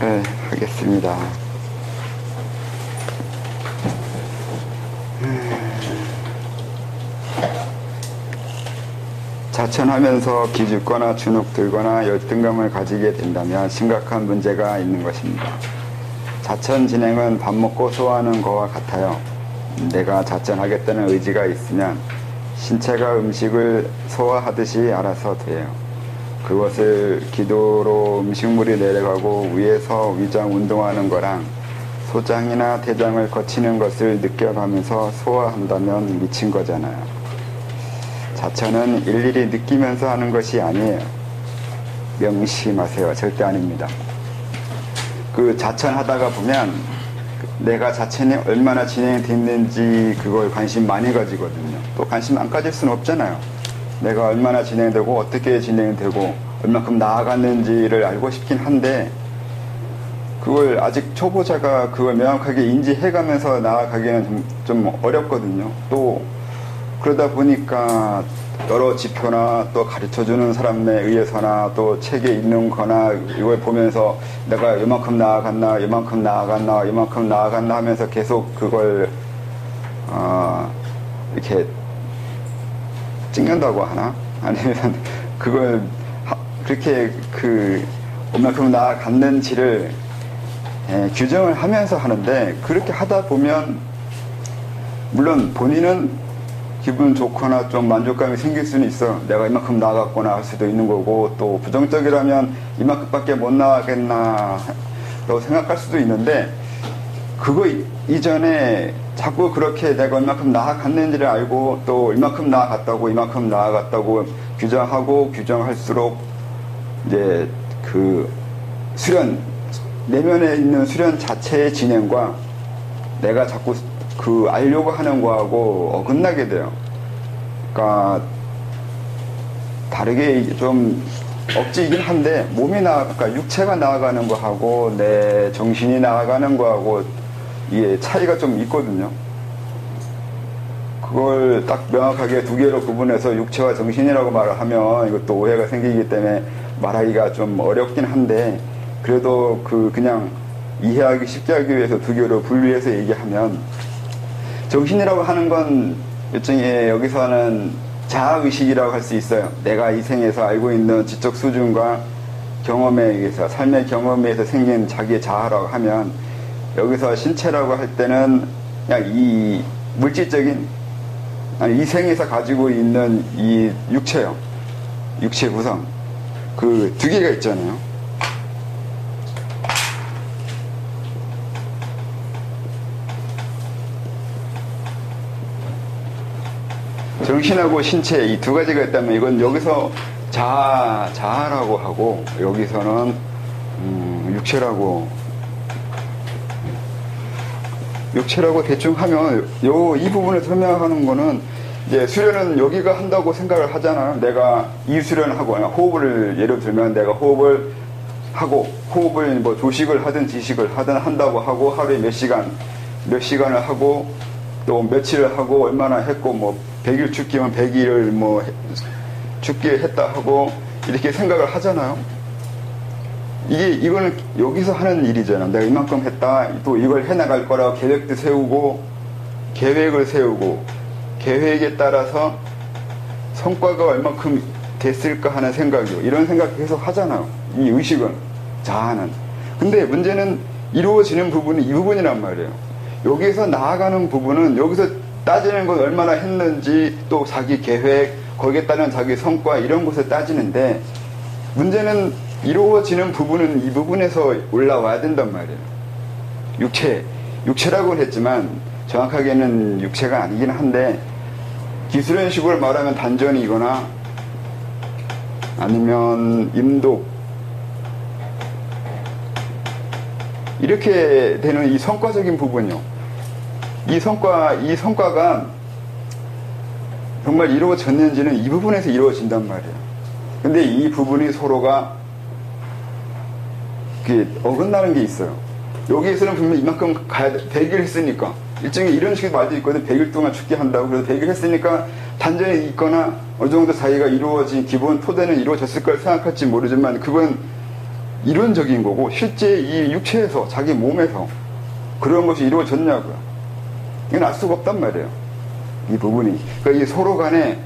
네, 하겠습니다. 자천하면서 기죽거나 주눅들거나 열등감을 가지게 된다면 심각한 문제가 있는 것입니다. 자천 진행은 밥 먹고 소화하는 것과 같아요. 내가 자천하겠다는 의지가 있으면 신체가 음식을 소화하듯이 알아서 돼요. 그것을 기도로 음식물이 내려가고 위에서 위장 운동하는 거랑 소장이나 대장을 거치는 것을 느껴가면서 소화한다면 미친 거잖아요. 자천은 일일이 느끼면서 하는 것이 아니에요. 명심하세요. 절대 아닙니다. 그 자천하다가 보면 내가 자천이 얼마나 진행됐는지 그걸 관심 많이 가지거든요. 또 관심 안 가질 수는 없잖아요. 내가 얼마나 진행되고 어떻게 진행되고 얼마큼 나아갔는지를 알고 싶긴 한데 그걸 아직 초보자가 그걸 명확하게 인지해가면서 나아가기는 좀 어렵거든요. 또 그러다 보니까 여러 지표나 또 가르쳐주는 사람에 의해서나 또 책에 있는 거나 이걸 보면서 내가 이만큼 나아갔나 이만큼 나아갔나 이만큼 나아갔나 하면서 계속 그걸 이렇게 찍는다고 하나? 아니면 그걸 그렇게 얼마큼 나아갔는지를 규정을 하면서 하는데 그렇게 하다 보면 물론 본인은 기분 좋거나 좀 만족감이 생길 수는 있어. 내가 이만큼 나아갔구나 할 수도 있는 거고 또 부정적이라면 이만큼밖에 못 나가겠나 라고 생각할 수도 있는데 그거 이전에 자꾸 그렇게 내가 얼마큼 나아갔는지를 알고 또 이만큼 나아갔다고 이만큼 나아갔다고 규정하고 규정할수록 이제 그 수련 내면에 있는 수련 자체의 진행과 내가 자꾸 알려고 하는 거하고 어긋나게 돼요. 그러니까 다르게 좀 억지이긴 한데 그러니까 육체가 나아가는 거하고 내 정신이 나아가는 거하고 이게 차이가 좀 있거든요. 그걸 딱 명확하게 두 개로 구분해서 육체와 정신이라고 말을 하면 이것도 오해가 생기기 때문에 말하기가 좀 어렵긴 한데 그래도 그냥 이해하기 쉽게 하기 위해서 두 개로 분리해서 얘기하면 정신이라고 하는 건 일종의 여기서는 자아의식이라고 할 수 있어요. 내가 이 생에서 알고 있는 지적 수준과 경험에 의해서 삶의 경험에 의해서 생긴 자기의 자아라고 하면 여기서 신체라고 할 때는 그냥 이 물질적인 이 생에서 가지고 있는 이 육체요. 육체 구성 그 두 개가 있잖아요. 정신하고 신체 이 두 가지가 있다면 이건 여기서 자아라고 하고 여기서는 육체라고 대충 하면 이 부분을 설명하는 거는 이제 수련은 여기가 한다고 생각을 하잖아요. 내가 이 수련을 하고 호흡을 예를 들면 내가 호흡을 하고 호흡을 뭐 조식을 하든 지식을 하든 한다고 하고 하루에 몇 시간을 하고 또 며칠을 하고 얼마나 했고 뭐 100일 죽기면 100일을 뭐 죽게 했다 하고 이렇게 생각을 하잖아요. 이거는 여기서 하는 일이잖아. 내가 이만큼 했다. 또 이걸 해나갈 거라고 계획도 세우고 계획을 세우고 계획에 따라서 성과가 얼마큼 됐을까 하는 생각이요. 이런 생각 계속 하잖아요. 이 의식은 자아는. 근데 문제는 이루어지는 부분이 이 부분이란 말이에요. 여기에서 나아가는 부분은 여기서 따지는 건 얼마나 했는지 또 자기 계획 거기에 따른 자기 성과 이런 것을 따지는데 문제는 이루어지는 부분은 이 부분에서 올라와야 된단 말이에요. 육체라고는 했지만 정확하게는 육체가 아니긴 한데 기술연식으로 말하면 단전이거나 아니면 임독 이렇게 되는 이 성과적인 부분이요. 이 성과가 정말 이루어졌는지는 이 부분에서 이루어진단 말이에요. 근데 이 부분이 서로가 어긋나는 게 있어요. 여기에서는 분명히 이만큼 가야 돼. 100일 했으니까. 일종의 이런 식의 말도 있거든. 100일 동안 죽게 한다고. 그래서 100일 했으니까 단전이 있거나 어느 정도 자기가 이루어진 기본 토대는 이루어졌을 걸 생각할지 모르지만 그건 이론적인 거고 실제 이 육체에서 자기 몸에서 그런 것이 이루어졌냐고요. 이건 알 수가 없단 말이에요. 이 부분이. 그러니까 이 서로 간에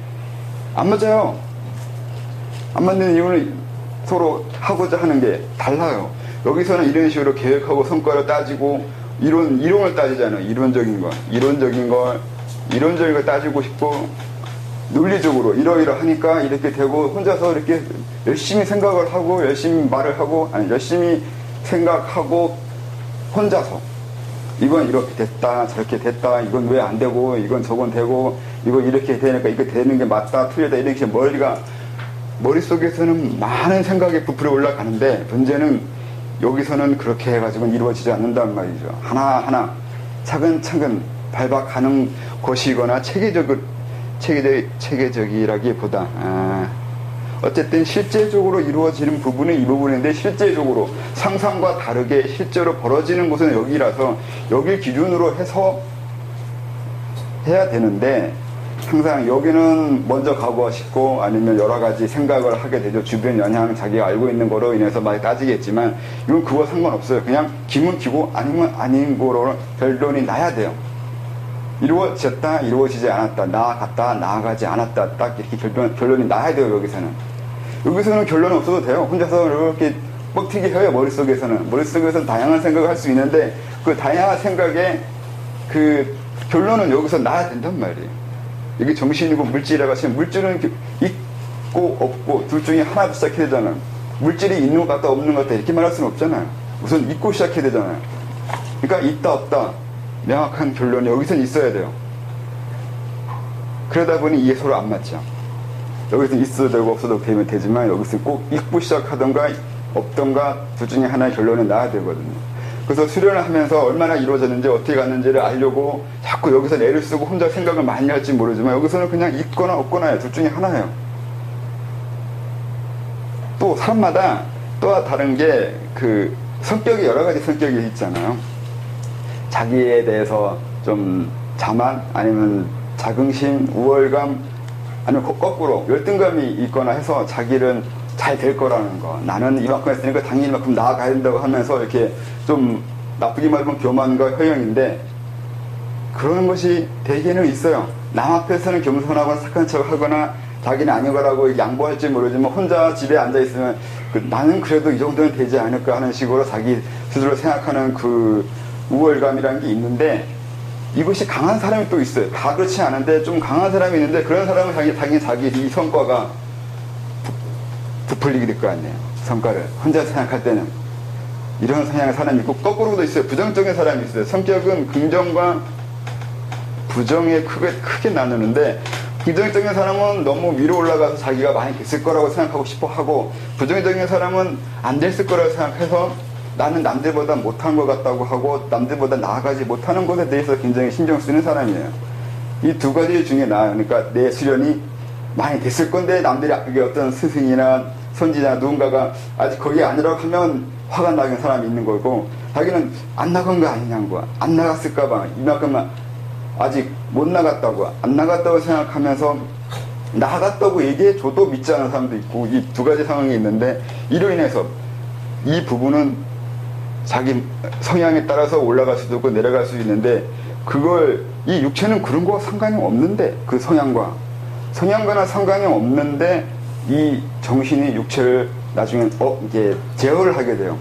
안 맞아요. 안 맞는 이유는 서로 하고자 하는 게 달라요. 여기서는 이런 식으로 계획하고 성과를 따지고 이론을 따지잖아요. 이론적인 걸 따지고 싶고 논리적으로 이러이러하니까 이렇게 되고 혼자서 이렇게 열심히 생각을 하고 열심히 말을 하고 열심히 생각하고 혼자서 이건 이렇게 됐다 저렇게 됐다 이건 왜 안 되고 이건 저건 되고 이거 이렇게 되니까 이거 되는 게 맞다 틀리다 이렇게 머릿속에서는 많은 생각이 부풀어 올라가는데 문제는 여기서는 그렇게 해가지고는 이루어지지 않는단 말이죠. 하나하나 차근차근 밟아가는 것이거나 체계적이라기보다 어쨌든 실제적으로 이루어지는 부분은 이 부분인데 실제적으로 상상과 다르게 실제로 벌어지는 곳은 여기라서 여길 기준으로 해서 해야 되는데 항상 여기는 먼저 가고 싶고 아니면 여러 가지 생각을 하게 되죠. 주변 영향 자기가 알고 있는 거로 인해서 많이 따지겠지만 이건 그거 상관없어요. 그냥 기면 기고 아니면 아닌 거로 결론이 나야 돼요. 이루어졌다 이루어지지 않았다 나아갔다 나아가지 않았다 딱 이렇게 결론이 나야 돼요. 여기서는 결론은 없어도 돼요. 혼자서 이렇게 뻑튀기 해요. 머릿속에서는 다양한 생각을 할 수 있는데 그 다양한 생각의 그 결론은 여기서 나야 된단 말이에요. 이게 정신이고 물질이라고 하시면 물질은 있고 없고 둘 중에 하나 시작해야 되잖아요. 물질이 있는 것 같다 없는 것 같다 이렇게 말할 수는 없잖아요. 우선 있고 시작해야 되잖아요. 그러니까 있다 없다 명확한 결론이 여기서는 있어야 돼요. 그러다 보니 이게 서로 안 맞죠. 여기서 있어도 되고 없어도 되지만 여기서 꼭 있고 시작하던가 없던가 둘 중에 하나의 결론은 나야 되거든요. 그래서 수련을 하면서 얼마나 이루어졌는지 어떻게 갔는지를 알려고 자꾸 여기서 애를 쓰고 혼자 생각을 많이 할지 모르지만 여기서는 그냥 있거나 없거나예요. 둘 중에 하나예요. 또 사람마다 또 다른 게 그 성격이 여러 가지 성격이 있잖아요. 자기에 대해서 좀 자만 아니면 자긍심, 우월감 아니면 거꾸로 열등감이 있거나 해서 자기는 잘 될 거라는 거. 나는 이만큼 했으니까 당연히 이만큼 나아가야 된다고 하면서 이렇게 좀 나쁘게 말하면 교만과 허영인데 그런 것이 대개는 있어요. 남 앞에서는 겸손하거나 착한 척 하거나 자기는 아니거라고 양보할지 모르지만 혼자 집에 앉아있으면 나는 그래도 이 정도는 되지 않을까 하는 식으로 자기 스스로 생각하는 그 우월감이라는 게 있는데 이것이 강한 사람이 또 있어요. 다 그렇지 않은데 좀 강한 사람이 있는데 그런 사람은 자기 이 성과가 부풀리게 될 거 아니에요. 성과를 혼자 생각할 때는 이런 성향의 사람이 있고 거꾸로도 있어요. 부정적인 사람이 있어요. 성격은 긍정과 부정에 크게 나누는데 긍정적인 사람은 너무 위로 올라가서 자기가 많이 됐을 거라고 생각하고 싶어 하고 부정적인 사람은 안 됐을 거라고 생각해서 나는 남들보다 못한 것 같다고 하고 남들보다 나아가지 못하는 것에 대해서 굉장히 신경 쓰는 사람이에요. 이 두 가지 중에 그러니까 내 수련이 많이 됐을 건데 남들이 그게 어떤 스승이나 선지자 누군가가 아직 거기 아니라고 하면 화가 나는 사람이 있는 거고 자기는 안 나간 거 아니냐고 안 나갔을까봐 이만큼만 아직 못 나갔다고 안 나갔다고 생각하면서 나갔다고 얘기해줘도 믿지 않는 사람도 있고 이 두 가지 상황이 있는데 이로 인해서 이 부분은 자기 성향에 따라서 올라갈 수도 있고 내려갈 수 있는데 그걸 이 육체는 그런 거와 상관이 없는데 그 성향과는 상관이 없는데 이 정신이 육체를 나중에 이게 제어를 하게 돼요.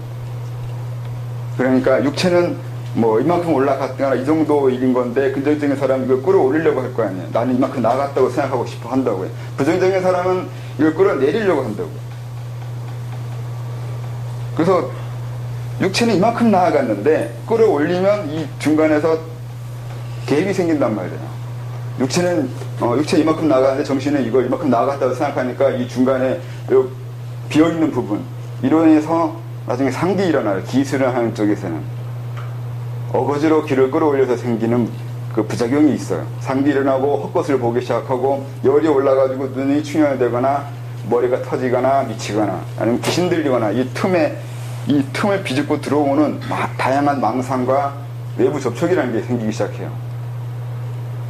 그러니까 육체는 뭐 이만큼 올라갔거나 이 정도 일인 건데 긍정적인 사람은 이걸 끌어올리려고 할 거 아니에요. 나는 이만큼 나갔다고 생각하고 싶어 한다고요. 부정적인 사람은 이걸 끌어내리려고 한다고요. 그래서 육체는 이만큼 나아갔는데 끌어올리면 이 중간에서 갭이 생긴단 말이에요. 육체 이만큼 나아갔는데 정신은 이걸 이만큼 나아갔다고 생각하니까 이 중간에 비어있는 부분 이로 인해서 나중에 상기 일어나요. 기술을 하는 쪽에서는 어거지로 기를 끌어올려서 생기는 그 부작용이 있어요. 상기 일어나고 헛것을 보기 시작하고 열이 올라가지고 눈이 충혈되거나 머리가 터지거나 미치거나 아니면 귀신 들리거나 이 틈을 비집고 들어오는 다양한 망상과 외부 접촉이라는 게 생기기 시작해요.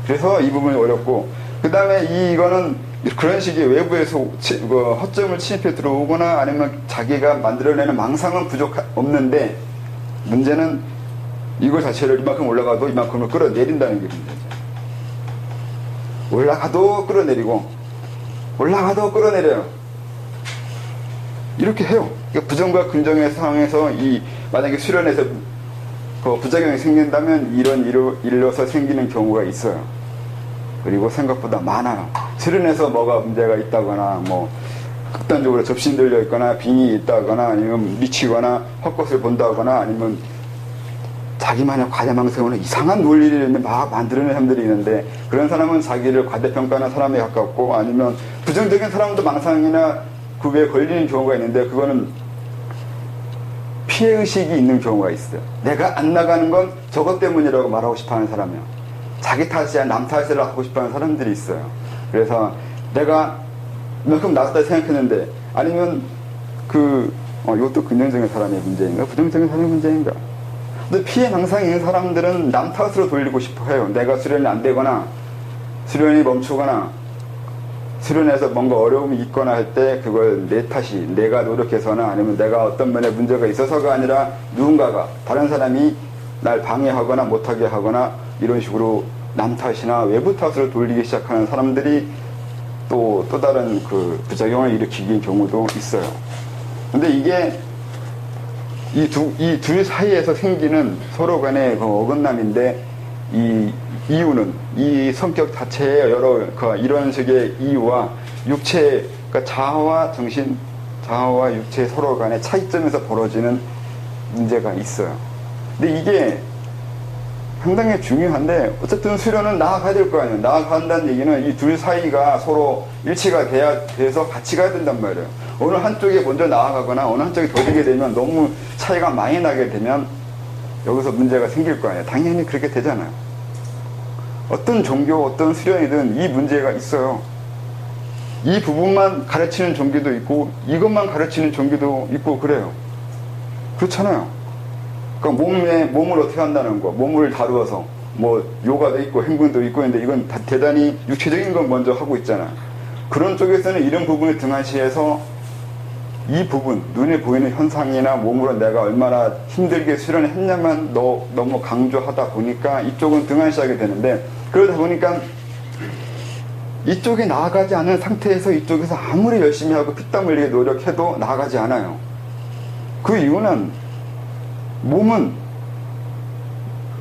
그래서 이 부분이 어렵고 그 다음에 이거는 그런 식의 외부에서 허점을 침입해 들어오거나 아니면 자기가 만들어내는 망상은 없는데 문제는 이걸 자체를 이만큼 올라가도 이만큼을 끌어내린다는 게 문제죠. 올라가도 끌어내리고 올라가도 끌어내려요. 이렇게 해요. 그러니까 부정과 긍정의 상황에서 만약에 수련에서 부작용이 생긴다면 이런 일로서 생기는 경우가 있어요. 그리고 생각보다 많아요. 수련에서 뭐가 문제가 있다거나 뭐 극단적으로 접시 들려 있거나 빙이 있다거나 아니면 미치거나 헛것을 본다거나 아니면 자기만의 과대망상으로 이상한 논리를 막 만들어내는 사람들이 있는데 그런 사람은 자기를 과대평가하는 사람에 가깝고 아니면 부정적인 사람도 망상이나 그 외에 걸리는 경우가 있는데 그거는 피해의식이 있는 경우가 있어요. 내가 안 나가는 건 저것 때문이라고 말하고 싶어 하는 사람이요. 자기 탓이야 남 탓을 하고 싶어 하는 사람들이 있어요. 그래서 내가 이만큼 나갔다 생각했는데 아니면 이것도 긍정적인 사람의 문제인가 부정적인 사람의 문제인가. 근데 피해 망상이 있는 사람들은 남 탓으로 돌리고 싶어 해요. 내가 수련이 안 되거나 수련이 멈추거나 수련에서 뭔가 어려움이 있거나 할 때 그걸 내 탓이 내가 노력해서나 아니면 내가 어떤 면에 문제가 있어서가 아니라 누군가가 다른 사람이 날 방해하거나 못하게 하거나 이런 식으로 남 탓이나 외부 탓으로 돌리기 시작하는 사람들이 또 다른 부작용을 일으키는 경우도 있어요. 근데 이게 이 둘 사이에서 생기는 서로 간의 어긋남인데 이 이유는 이 성격 자체의 여러 이런 식의 이유와 육체 그러니까 자아와 정신, 자아와 육체 서로 간의 차이점에서 벌어지는 문제가 있어요. 근데 이게 상당히 중요한데 어쨌든 수련은 나아가야 될 거 아니에요. 나아간다는 얘기는 이 둘 사이가 서로 일치가 돼서 같이 가야 된단 말이에요. 어느 한쪽에 먼저 나아가거나 어느 한쪽이 더디게 되면 너무 차이가 많이 나게 되면 여기서 문제가 생길 거 아니에요. 당연히 그렇게 되잖아요. 어떤 종교, 어떤 수련이든 이 문제가 있어요. 이 부분만 가르치는 종교도 있고 이것만 가르치는 종교도 있고 그래요. 그렇잖아요. 그러니까 몸을 어떻게 한다는 거, 몸을 다루어서 뭐 요가도 있고 행군도 있고 있는데 이건 다 대단히 육체적인 건 먼저 하고 있잖아요. 그런 쪽에서는 이런 부분을 등한시해서 이 부분, 눈에 보이는 현상이나 몸으로 내가 얼마나 힘들게 수련을 했냐만 너무 강조하다 보니까 이쪽은 등한시하게 되는데 그러다 보니까 이쪽에 나아가지 않은 상태에서 이쪽에서 아무리 열심히 하고 피땀 흘리게 노력해도 나아가지 않아요. 그 이유는 몸은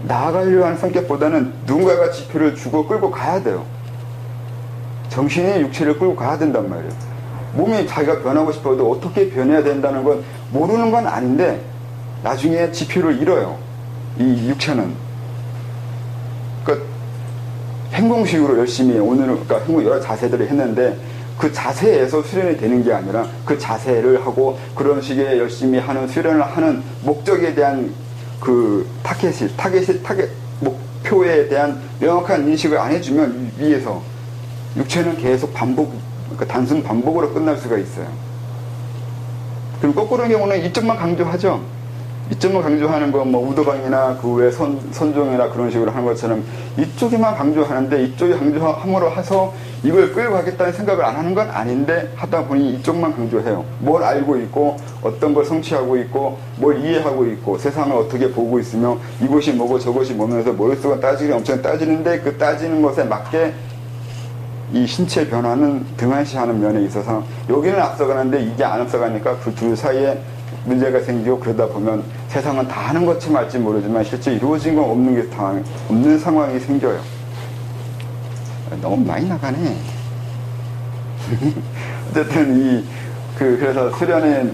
나아가려고 하는 성격보다는 누군가가 지표를 주고 끌고 가야 돼요. 정신이 육체를 끌고 가야 된단 말이에요. 몸이 자기가 변하고 싶어도 어떻게 변해야 된다는 건 모르는 건 아닌데 나중에 지표를 잃어요. 이 육체는. 그러니까 행동식으로 열심히 그러니까 여러 자세들을 했는데 그 자세에서 수련이 되는 게 아니라 그 자세를 하고 그런 식의 열심히 하는 수련을 하는 목적에 대한 목표에 대한 명확한 인식을 안 해주면 위에서 육체는 계속 그러니까 단순 반복으로 끝날 수가 있어요. 그럼 거꾸로의 경우는 이쪽만 강조하죠. 이쪽만 강조하는 거, 우도방이나 그 외 선종이나 그런 식으로 하는 것처럼 이쪽에만 강조하는데 이쪽이 강조함으로 해서 이걸 끌고 가겠다는 생각을 안 하는 건 아닌데 하다 보니 이쪽만 강조해요. 뭘 알고 있고 어떤 걸 성취하고 있고 뭘 이해하고 있고 세상을 어떻게 보고 있으며 이것이 뭐고 저것이 뭐면서 머릿속은 따지기 엄청 따지는데 그 따지는 것에 맞게 이 신체 변화는 등한시하는 면에 있어서 여기는 앞서가는데 이게 안 앞서가니까 그 둘 사이에 문제가 생기고 그러다 보면 세상은 다 하는 것처럼 알지 모르지만 실제 이루어진 건 없는 상황이 생겨요. 너무 많이 나가네. 어쨌든 그래서 수련에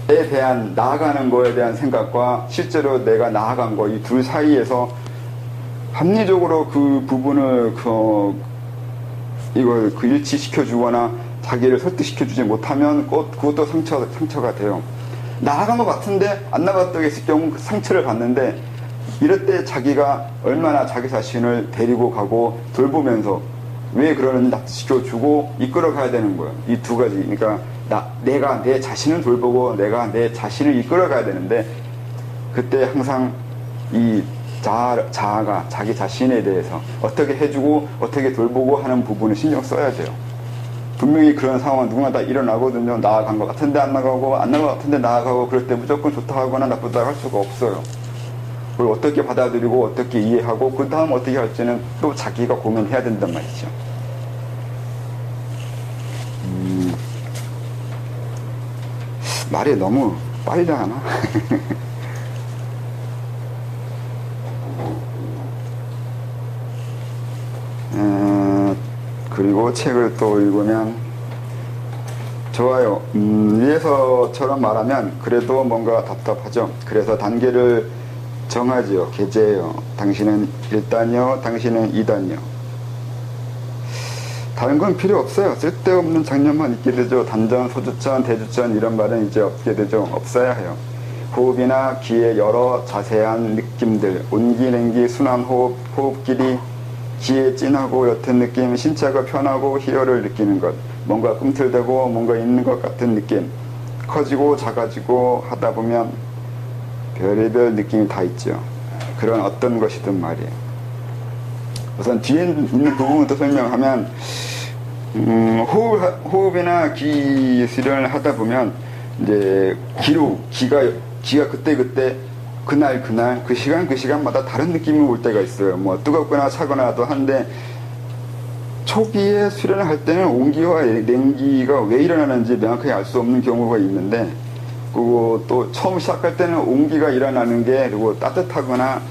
대한 나아가는 거에 대한 생각과 실제로 내가 나아간 거 이 둘 사이에서 합리적으로 그 부분을 이걸 일치시켜 주거나 자기를 설득시켜 주지 못하면 그것도 상처가 돼요. 나아간 것 같은데 안 나갔다고 했을 경우 상처를 받는데 이럴 때 자기가 얼마나 자기 자신을 데리고 가고 돌보면서 왜 그러는지 납득시켜 주고 이끌어 가야 되는 거예요. 이 두 가지. 그러니까 내가 내 자신을 돌보고 내가 내 자신을 이끌어 가야 되는데 그때 항상 이 자아가 자기 자신에 대해서 어떻게 해주고 어떻게 돌보고 하는 부분을 신경 써야 돼요. 분명히 그런 상황은 누구나 다 일어나거든요. 나아간 것 같은데 안 나가고, 안 나간 것 같은데 나아가고, 그럴 때 무조건 좋다 하거나 나쁘다 할 수가 없어요. 그걸 어떻게 받아들이고, 어떻게 이해하고, 그 다음 어떻게 할지는 또 자기가 고민해야 된단 말이죠. 말이 너무 빨리 하나? 그리고 책을 또 읽으면 좋아요. 위에서처럼 말하면 그래도 뭔가 답답하죠. 그래서 단계를 정하지요. 계제해요. 당신은 1단이요, 당신은 2단이요. 다른 건 필요 없어요. 쓸데없는 장면만 있게 되죠. 단전, 소주전, 대주전 이런 말은 이제 없게 되죠. 없어야 해요. 호흡이나 기의 여러 자세한 느낌들, 온기, 냉기, 순환 호흡, 호흡길이 기에 진하고 옅은 느낌, 신체가 편하고 희열을 느끼는 것, 뭔가 꿈틀대고 뭔가 있는 것 같은 느낌, 커지고 작아지고 하다 보면 별의별 느낌이 다 있죠. 그런 어떤 것이든 말이에요. 우선 뒤에 있는 부분부터 설명하면 호흡이나 기 수련을 하다 보면 이제 기가 그때 그날 그 시간마다 다른 느낌이 올 때가 있어요. 뭐 뜨겁거나 차거나도 한데 초기에 수련을 할 때는 온기와 냉기가 왜 일어나는지 명확하게 알 수 없는 경우가 있는데, 그리고 또 처음 시작할 때는 온기가 일어나는 게, 그리고 따뜻하거나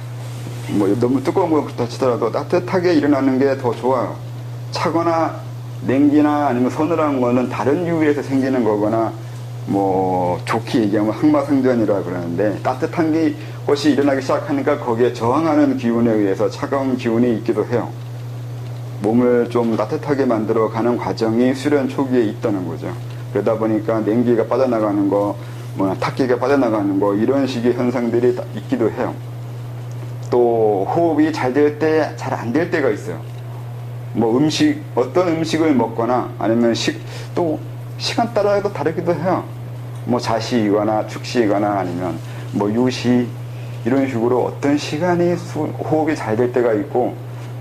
뭐 너무 뜨거운 것부터 치더라도 따뜻하게 일어나는 게 더 좋아요. 차거나 냉기나 아니면 서늘한 거는 다른 이유에서 생기는 거거나, 뭐 좋게 얘기하면 항마상전이라 그러는데, 따뜻한 것이 일어나기 시작하니까 거기에 저항하는 기운에 의해서 차가운 기운이 있기도 해요. 몸을 좀 따뜻하게 만들어 가는 과정이 수련 초기에 있다는 거죠. 그러다 보니까 냉기가 빠져나가는 거, 뭐 탁기가 빠져나가는 거, 이런 식의 현상들이 있기도 해요. 또 호흡이 잘 될 때, 잘 안 될 때가 있어요. 뭐 어떤 음식을 먹거나 아니면 또 시간 따라도 다르기도 해요. 뭐 자시이거나 축시이거나 아니면 뭐 유시, 이런 식으로 어떤 시간이 호흡이 잘 될 때가 있고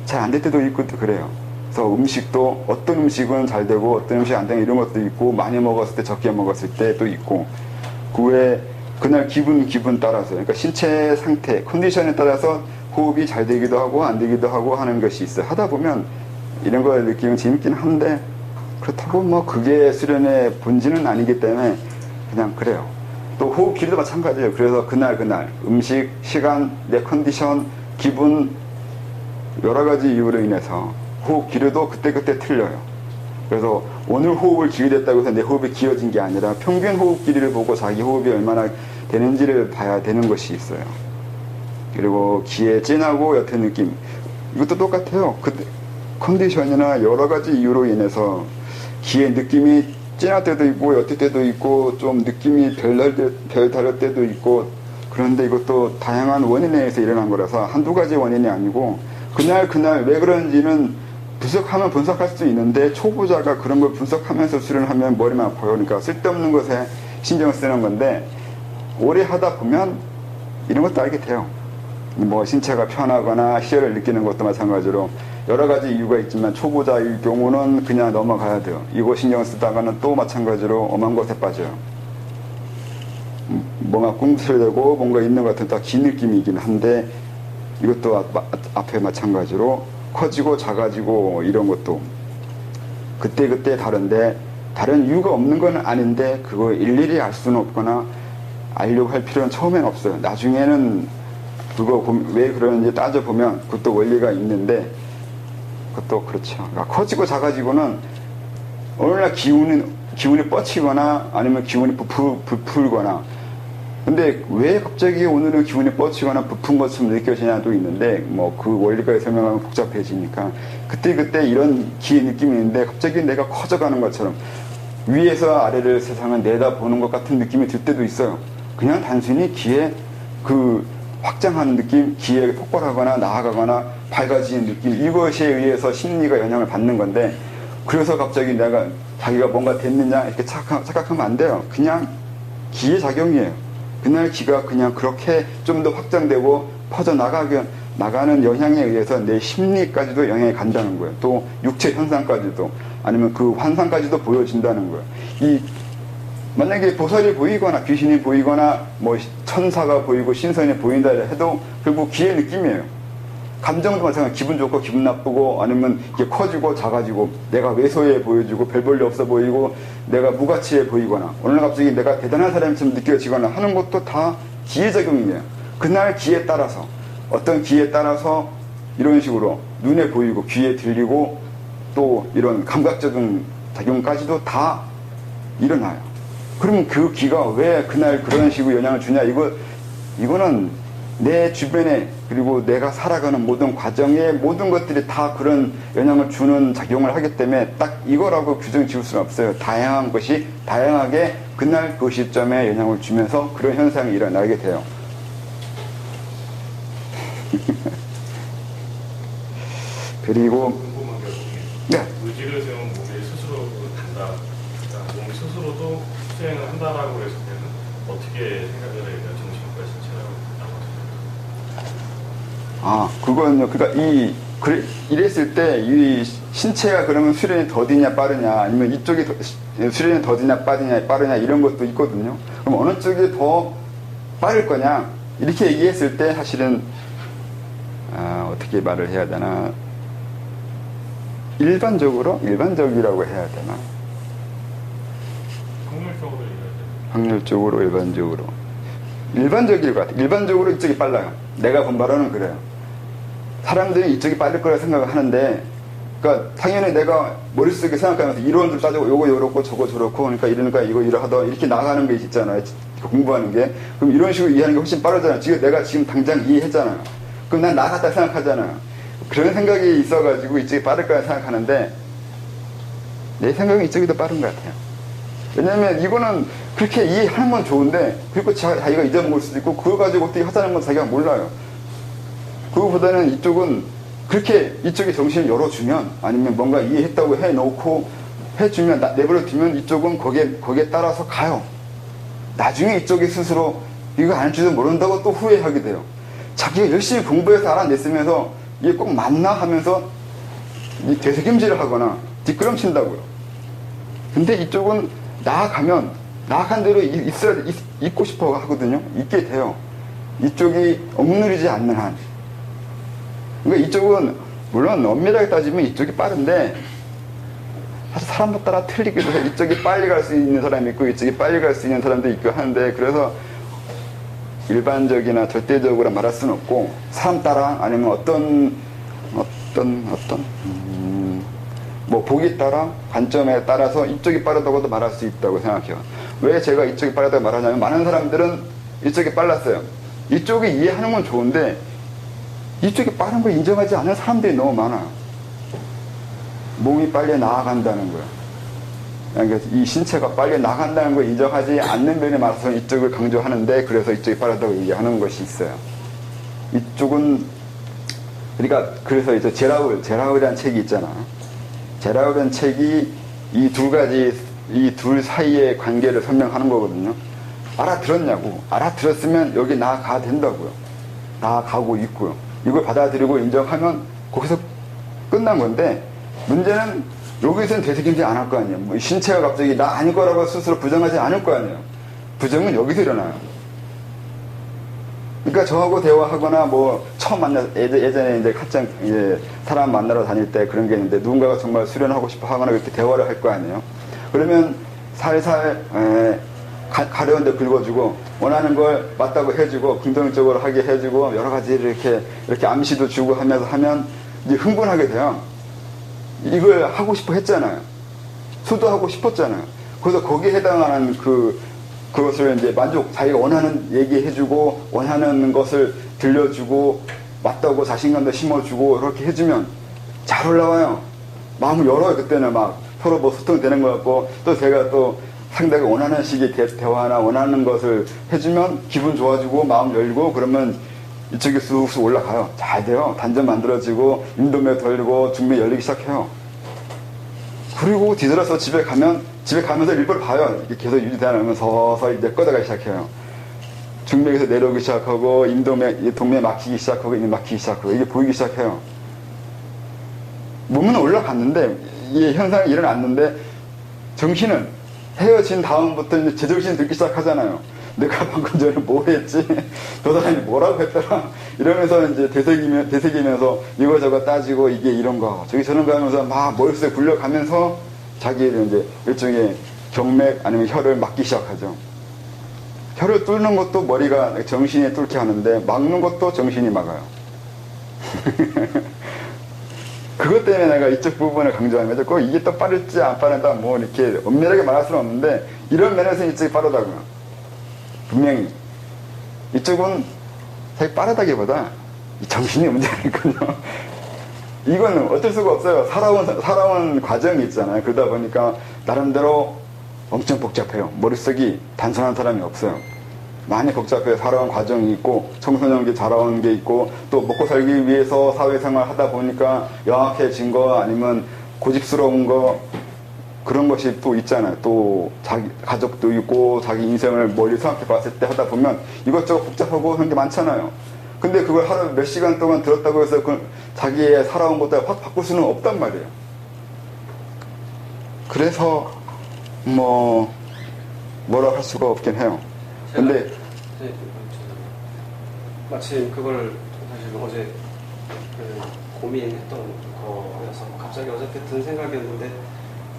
잘 안 될 때도 있고 그래요. 그래서 음식도 어떤 음식은 잘 되고 어떤 음식이 안 되고 이런 것도 있고, 많이 먹었을 때 적게 먹었을 때도 있고, 그 외에 그날 기분 따라서, 그러니까 신체 상태, 컨디션에 따라서 호흡이 잘 되기도 하고 안 되기도 하고 하는 것이 있어요. 하다 보면 이런 걸 느끼면 재밌긴 한데, 그렇다고 뭐 그게 수련의 본질은 아니기 때문에 그냥 그래요. 또 호흡 길이도 마찬가지예요. 그래서 그날 음식, 시간, 내 컨디션, 기분, 여러 가지 이유로 인해서 호흡 길이도 그때 틀려요. 그래서 오늘 호흡을 길게 됐다고 해서 내 호흡이 길어진 게 아니라 평균 호흡 길이를 보고 자기 호흡이 얼마나 되는지를 봐야 되는 것이 있어요. 그리고 기에 진하고 옅은 느낌, 이것도 똑같아요. 컨디션이나 여러 가지 이유로 인해서 기의 느낌이 진할 때도 있고 옅을 때도 있고 좀 느낌이 별 다를 때도 있고, 그런데 이것도 다양한 원인에 의해서 일어난 거라서 한두 가지 원인이 아니고 그날 왜 그런지는 분석하면 분석할 수 있는데, 초보자가 그런 걸 분석하면서 수련을 하면 머리만 아파요. 그러니까 쓸데없는 것에 신경 쓰는 건데, 오래 하다 보면 이런 것도 알게 돼요. 뭐 신체가 편하거나 희열을 느끼는 것도 마찬가지로 여러 가지 이유가 있지만 초보자일 경우는 그냥 넘어가야 돼요. 이거 신경 쓰다가는 또 마찬가지로 엄한 것에 빠져요. 뭔가 꿈틀대고 뭔가 있는 것 같은 딱 긴 느낌이긴 한데, 이것도 앞에 마찬가지로 커지고 작아지고 이런 것도 그때 다른데, 다른 이유가 없는 건 아닌데 그거 일일이 알 수는 없거나 알려고 할 필요는 처음엔 없어요. 나중에는 그거 왜 그러는지 따져보면 그것도 원리가 있는데, 그것도 그렇죠. 그러니까 커지고 작아지고는 어느 날 기운이 뻗치거나 아니면 기운이 부풀거나, 근데 왜 갑자기 오늘은 기운이 뻗치거나 부푼 것처럼 느껴지냐도 있는데, 뭐 그 원리까지 설명하면 복잡해지니까 그때 이런 기의 느낌이 있는데, 갑자기 내가 커져가는 것처럼 위에서 아래를 세상을 내다보는 것 같은 느낌이 들 때도 있어요. 그냥 단순히 기의 확장하는 느낌, 기에 폭발하거나 나아가거나 밝아지는 느낌, 이것에 의해서 심리가 영향을 받는 건데, 그래서 갑자기 자기가 뭔가 됐느냐 이렇게 착각하면 안 돼요. 그냥 기의 작용이에요. 그날 기가 그냥 그렇게 좀 더 확장되고 나가는 영향에 의해서 내 심리까지도 영향이 간다는 거예요. 또 육체 현상까지도, 아니면 그 환상까지도 보여진다는 거예요. 만약에 보살이 보이거나 귀신이 보이거나 뭐 천사가 보이고 신선이 보인다 해도 결국 귀의 느낌이에요. 감정도 마찬가지로 기분 좋고 기분 나쁘고, 아니면 이게 커지고 작아지고, 내가 왜소해 보여지고 별 볼일 없어 보이고, 내가 무가치해 보이거나, 어느 날 갑자기 내가 대단한 사람처럼 느껴지거나 하는 것도 다 기의 작용이에요. 그날 기에 따라서, 어떤 기에 따라서 이런 식으로 눈에 보이고 귀에 들리고 또 이런 감각적인 작용까지도 다 일어나요. 그러면 그 기가 왜 그날 그런 식으로 영향을 주냐? 이거는 내 주변에, 그리고 내가 살아가는 모든 과정에 모든 것들이 다 그런 영향을 주는 작용을 하기 때문에 딱 이거라고 규정 지을 수는 없어요. 다양한 것이 다양하게 그날 그 시점에 영향을 주면서 그런 현상이 일어나게 돼요. 그리고 궁금한 게 네. 의지를 세운 몸이 스스로 간다. 그러니까 몸이 스스로도 수행을 한다라고 해서 어떻게 생각을 해야 되나, 정신과 신체라고. 그거는요. 그러니까 이랬을 때 이 신체가 그러면 수련이 더디냐 빠르냐, 아니면 이쪽이 수련이 더디냐 빠르냐 이런 것도 있거든요. 그럼 어느 쪽이 더 빠를 거냐 이렇게 얘기했을 때 사실은 어떻게 말을 해야 되나, 일반적이라고 해야 되나, 확률적으로 얘기해야 돼. 확률적으로 일반적일 것 같아요. 일반적으로 이쪽이 빨라요. 내가 본 바로는 그래요. 사람들이 이쪽이 빠를 거라 생각을 하는데, 그러니까 당연히 내가 머릿속에 생각하면서 이론들 따지고 요거 요렇고 저거 저렇고, 그러니까 이러니까 이거 이러하다 이렇게 나가는 게 있잖아요. 공부하는 게. 그럼 이런 식으로 이해하는 게 훨씬 빠르잖아요. 내가 지금 당장 이해했잖아요. 그럼 난 나갔다 생각하잖아요. 그런 생각이 있어가지고 이쪽이 빠를 거라 생각하는데, 내 생각은 이쪽이 더 빠른 것 같아요. 왜냐면 이거는 그렇게 이해하는 건 좋은데, 그리고 자기가 잊어먹을 수도 있고, 그거 가지고 어떻게 하자는 건 자기가 몰라요. 그거보다는 이쪽은 그렇게 이쪽에 정신을 열어주면, 아니면 뭔가 이해했다고 해놓고 해주면, 내버려두면 이쪽은 거기에 따라서 가요. 나중에 이쪽이 스스로 이거 안 줄지도 모른다고 또 후회하게 돼요. 자기가 열심히 공부해서 알아냈으면서 이게 꼭 맞나 하면서 되새김질을 하거나 뒷걸음친다고요. 근데 이쪽은 나아간 대로 있고 싶어 하거든요. 있게 돼요. 이쪽이 억누르지 않는 한. 그러니까 이쪽은 물론 엄밀하게 따지면 이쪽이 빠른데, 사실 사람마다 따라 틀리기도 해요. 이쪽이 빨리 갈 수 있는 사람이 있고 이쪽이 빨리 갈 수 있는 사람도 있고 하는데, 그래서 일반적이나 절대적으로 말할 수는 없고, 사람 따라, 아니면 뭐 보기 따라, 관점에 따라서 이쪽이 빠르다고도 말할 수 있다고 생각해요. 왜 제가 이쪽이 빠르다고 말하냐면, 많은 사람들은 이쪽이 빨랐어요. 이쪽이 이해하는 건 좋은데 이쪽이 빠른 걸 인정하지 않는 사람들이 너무 많아요. 몸이 빨리 나아간다는 거예요. 그러니까 이 신체가 빨리 나간다는 걸 인정하지 않는 면에 맞서 이쪽을 강조하는데, 그래서 이쪽이 빠르다고 얘기하는 것이 있어요. 이쪽은, 그래서 이제 제라울이라는 책이 있잖아. 제라울이라는 책이 이 둘 사이의 관계를 설명하는 거거든요. 알아들었냐고. 알아들었으면 여기 나아가야 된다고요. 나아가고 있고요. 이걸 받아들이고 인정하면 거기서 끝난 건데, 문제는 여기서는 되새김질 안 할 거 아니에요. 뭐 신체가 갑자기 나 아닐 거라고 스스로 부정하지 않을 거 아니에요. 부정은 여기서 일어나요. 그러니까 저하고 대화하거나 뭐 처음 예전에 이제 가장 사람 만나러 다닐 때 그런 게 있는데, 누군가가 정말 수련하고 싶어 하거나 이렇게 대화를 할 거 아니에요. 그러면 살살 가려운 데 긁어주고, 원하는 걸 맞다고 해주고, 긍정적으로 하게 해주고, 여러 가지 이렇게 암시도 주고 하면서 하면 이제 흥분하게 돼요. 이걸 하고 싶어 했잖아요. 수도하고 싶었잖아요. 그래서 거기에 해당하는 그것을 이제 자기가 원하는 얘기해주고, 원하는 것을 들려주고, 맞다고 자신감도 심어주고, 이렇게 해주면 잘 올라와요. 마음을 열어요. 그때는 막 서로 뭐 소통되는 것 같고, 또 제가 또 상대가 원하는 식의 대화나 원하는 것을 해주면 기분 좋아지고, 마음 열고, 그러면 이쪽이 쑥쑥 올라가요. 잘 돼요. 단전 만들어지고, 인도며 돌고, 중매 열리기 시작해요. 그리고 뒤돌아서 집에 가면서 일부러 봐요. 이렇게 계속 유지되면 서서히 이제 꺼져가기 시작해요. 중맥에서 내려오기 시작하고 인동맥, 동맥 막히기 시작하고 인맥 막히기 시작하고 이게 보이기 시작해요. 몸은 올라갔는데 이 현상이 일어났는데 정신은 헤어진 다음부터 이제 제정신이 들기 시작하잖아요. 내가 방금 전에 뭐 했지? 저 사람이 뭐라고 했더라? 이러면서 이제 되새기면서 이거저거 따지고 이게 이런 거, 저기 저런 거 하면서 막 머릿속에 굴려가면서 자기의 이제 일종의 경맥 아니면 혀를 막기 시작하죠. 혀를 뚫는 것도 머리가 정신이 뚫게 하는데 막는 것도 정신이 막아요. 그것 때문에 내가 이쪽 부분을 강조하는 거죠. 꼭 이게 또 빠를지 안 빠르다 뭐 이렇게 엄밀하게 말할 수는 없는데 이런 면에서 이쪽이 빠르다고요. 분명히 이쪽은 사실 빠르다기보다 정신이 문제니까요. 이거는 어쩔 수가 없어요. 살아온 과정이 있잖아요. 그러다 보니까 나름대로 엄청 복잡해요. 머릿속이 단순한 사람이 없어요. 많이 복잡해요. 살아온 과정이 있고 청소년기 자라온 게 있고 또 먹고 살기 위해서 사회생활 하다 보니까 영악해진 거 아니면 고집스러운 거 그런 것이 또 있잖아요. 또 자기 가족도 있고 자기 인생을 멀리 생각해 봤을 때 하다 보면 이것저것 복잡하고 그런 게 많잖아요. 근데 그걸 하루 몇 시간 동안 들었다고 해서 그 자기의 살아온 것들 확 바꿀 수는 없단 말이에요. 그래서 뭐라 할 수가 없긴 해요. 근데 마침 그걸 사실 어제 고민했던 거여서 갑자기 어저께 든 생각이었는데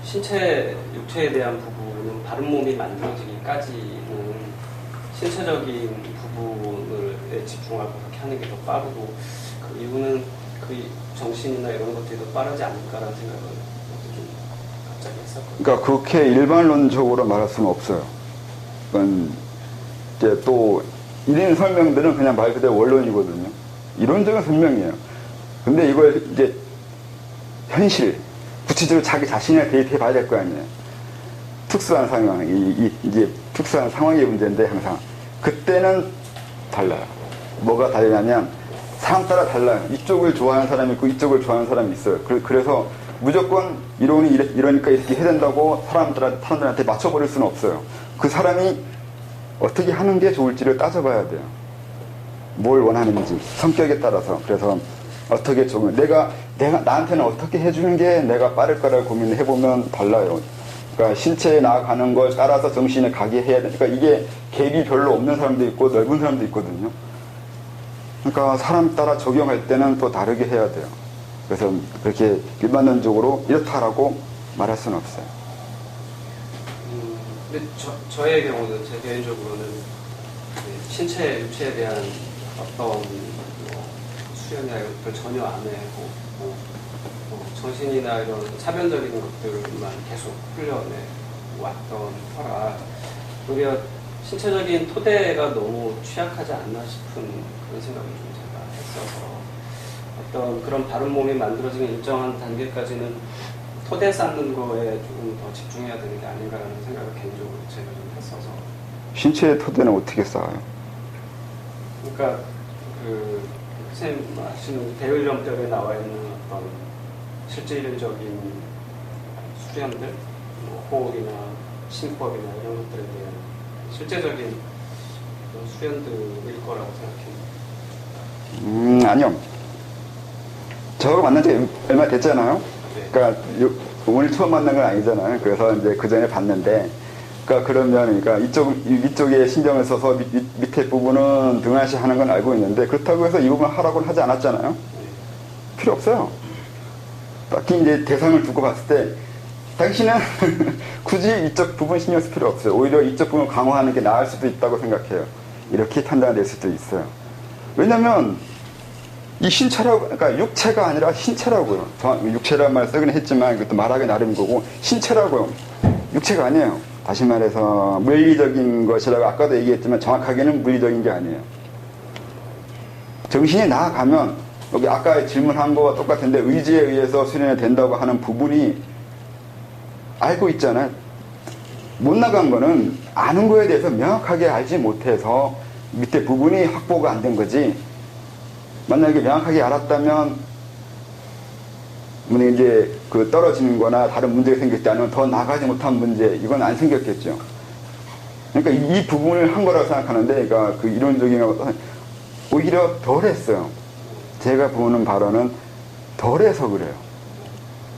신체, 육체에 대한 부분은 바른 몸이 만들어지기까지는 신체적인 부분에 집중하고 그렇게 하는 게 더 빠르고 그 이유는 그 정신이나 이런 것들이 더 빠르지 않을까라는 생각을 좀 갑자기 했었거든요. 그러니까 그렇게 일반론적으로 말할 수는 없어요. 그건 이제 또 이런 설명들은 그냥 말 그대로 원론이거든요. 이론적인 설명이에요. 근데 이걸 이제 현실, 구체적으로 자기 자신이랑 대입해 봐야 될 거 아니에요. 특수한 상황, 이게 특수한 상황의 문제인데 항상 그때는 달라요. 뭐가 다르냐면 사람 따라 달라요. 이쪽을 좋아하는 사람이 있고 이쪽을 좋아하는 사람이 있어요. 그래서 무조건 이론이 이러니까 이렇게 해야 된다고 사람들한테 맞춰버릴 수는 없어요. 그 사람이 어떻게 하는 게 좋을지를 따져봐야 돼요. 뭘 원하는지 성격에 따라서. 그래서 어떻게 좋으면 내가 나한테는 어떻게 해주는 게 내가 빠를까를 고민을 해보면 달라요. 그러니까 신체에 나아가는 걸 따라서 정신에 가게 해야 되니까 이게 갭이 별로 없는 사람도 있고 넓은 사람도 있거든요. 그러니까 사람 따라 적용할 때는 또 다르게 해야 돼요. 그래서 그렇게 일반론적으로 이렇다라고 말할 수는 없어요. 근데 저의 경우는 제 개인적으로는 신체, 육체에 대한 어떤 수련이나 이런 걸 전혀 안 해고 정신이나 이런 사변적인 것들만 계속 훈련해 왔던 터라 오히려 신체적인 토대가 너무 취약하지 않나 싶은 그런 생각을 좀 제가 했어서 어떤 그런 바른 몸이 만들어지는 일정한 단계까지는 토대 쌓는 거에 조금 더 집중해야 되는 게 아닌가라는 생각을 개인적으로 제가 좀 했어서. 신체의 토대는 어떻게 쌓아요? 그러니까 선생님 하시는 대의령법에 나와 있는 어떤 실질적인 수련들, 호흡이나 심법이나 이런 것들에 대한 실제적인 수련들일 거라고 생각해요. 아니요. 저하고 만난 지 얼마 됐잖아요. 네. 그러니까 오늘 처음 만난 건 아니잖아요. 그래서 이제 그 전에 봤는데, 그러니까 위쪽에 신경을 써서 밑에 부분은 등한시 하는 건 알고 있는데 그렇다고 해서 이 부분 하라고는 하지 않았잖아요. 네. 필요 없어요. 딱히 이제 대상을 두고 봤을 때 당신은 굳이 이쪽 부분 신경 쓸 필요 없어요. 오히려 이쪽 부분 강화하는 게 나을 수도 있다고 생각해요. 이렇게 판단이 될 수도 있어요. 왜냐면 이 신체라고, 그러니까 육체가 아니라 신체라고요. 육체라는 말 쓰긴 했지만 이것도 말하기 나름인 거고 신체라고요. 육체가 아니에요. 다시 말해서 물리적인 것이라고 아까도 얘기했지만 정확하게는 물리적인 게 아니에요. 정신이 나아가면 여기 아까 질문한 거와 똑같은데 의지에 의해서 수련이 된다고 하는 부분이 알고 있잖아요. 못 나간 거는 아는 거에 대해서 명확하게 알지 못해서 밑에 부분이 확보가 안 된 거지. 만약에 명확하게 알았다면 이제 떨어지는 거나 다른 문제가 생길 때 아니면 더 나가지 못한 문제 이건 안 생겼겠죠. 그러니까 이 부분을 한 거라고 생각하는데, 그러니까 그 이론적인 거 오히려 덜했어요. 제가 보는 바로는 덜해서 그래요.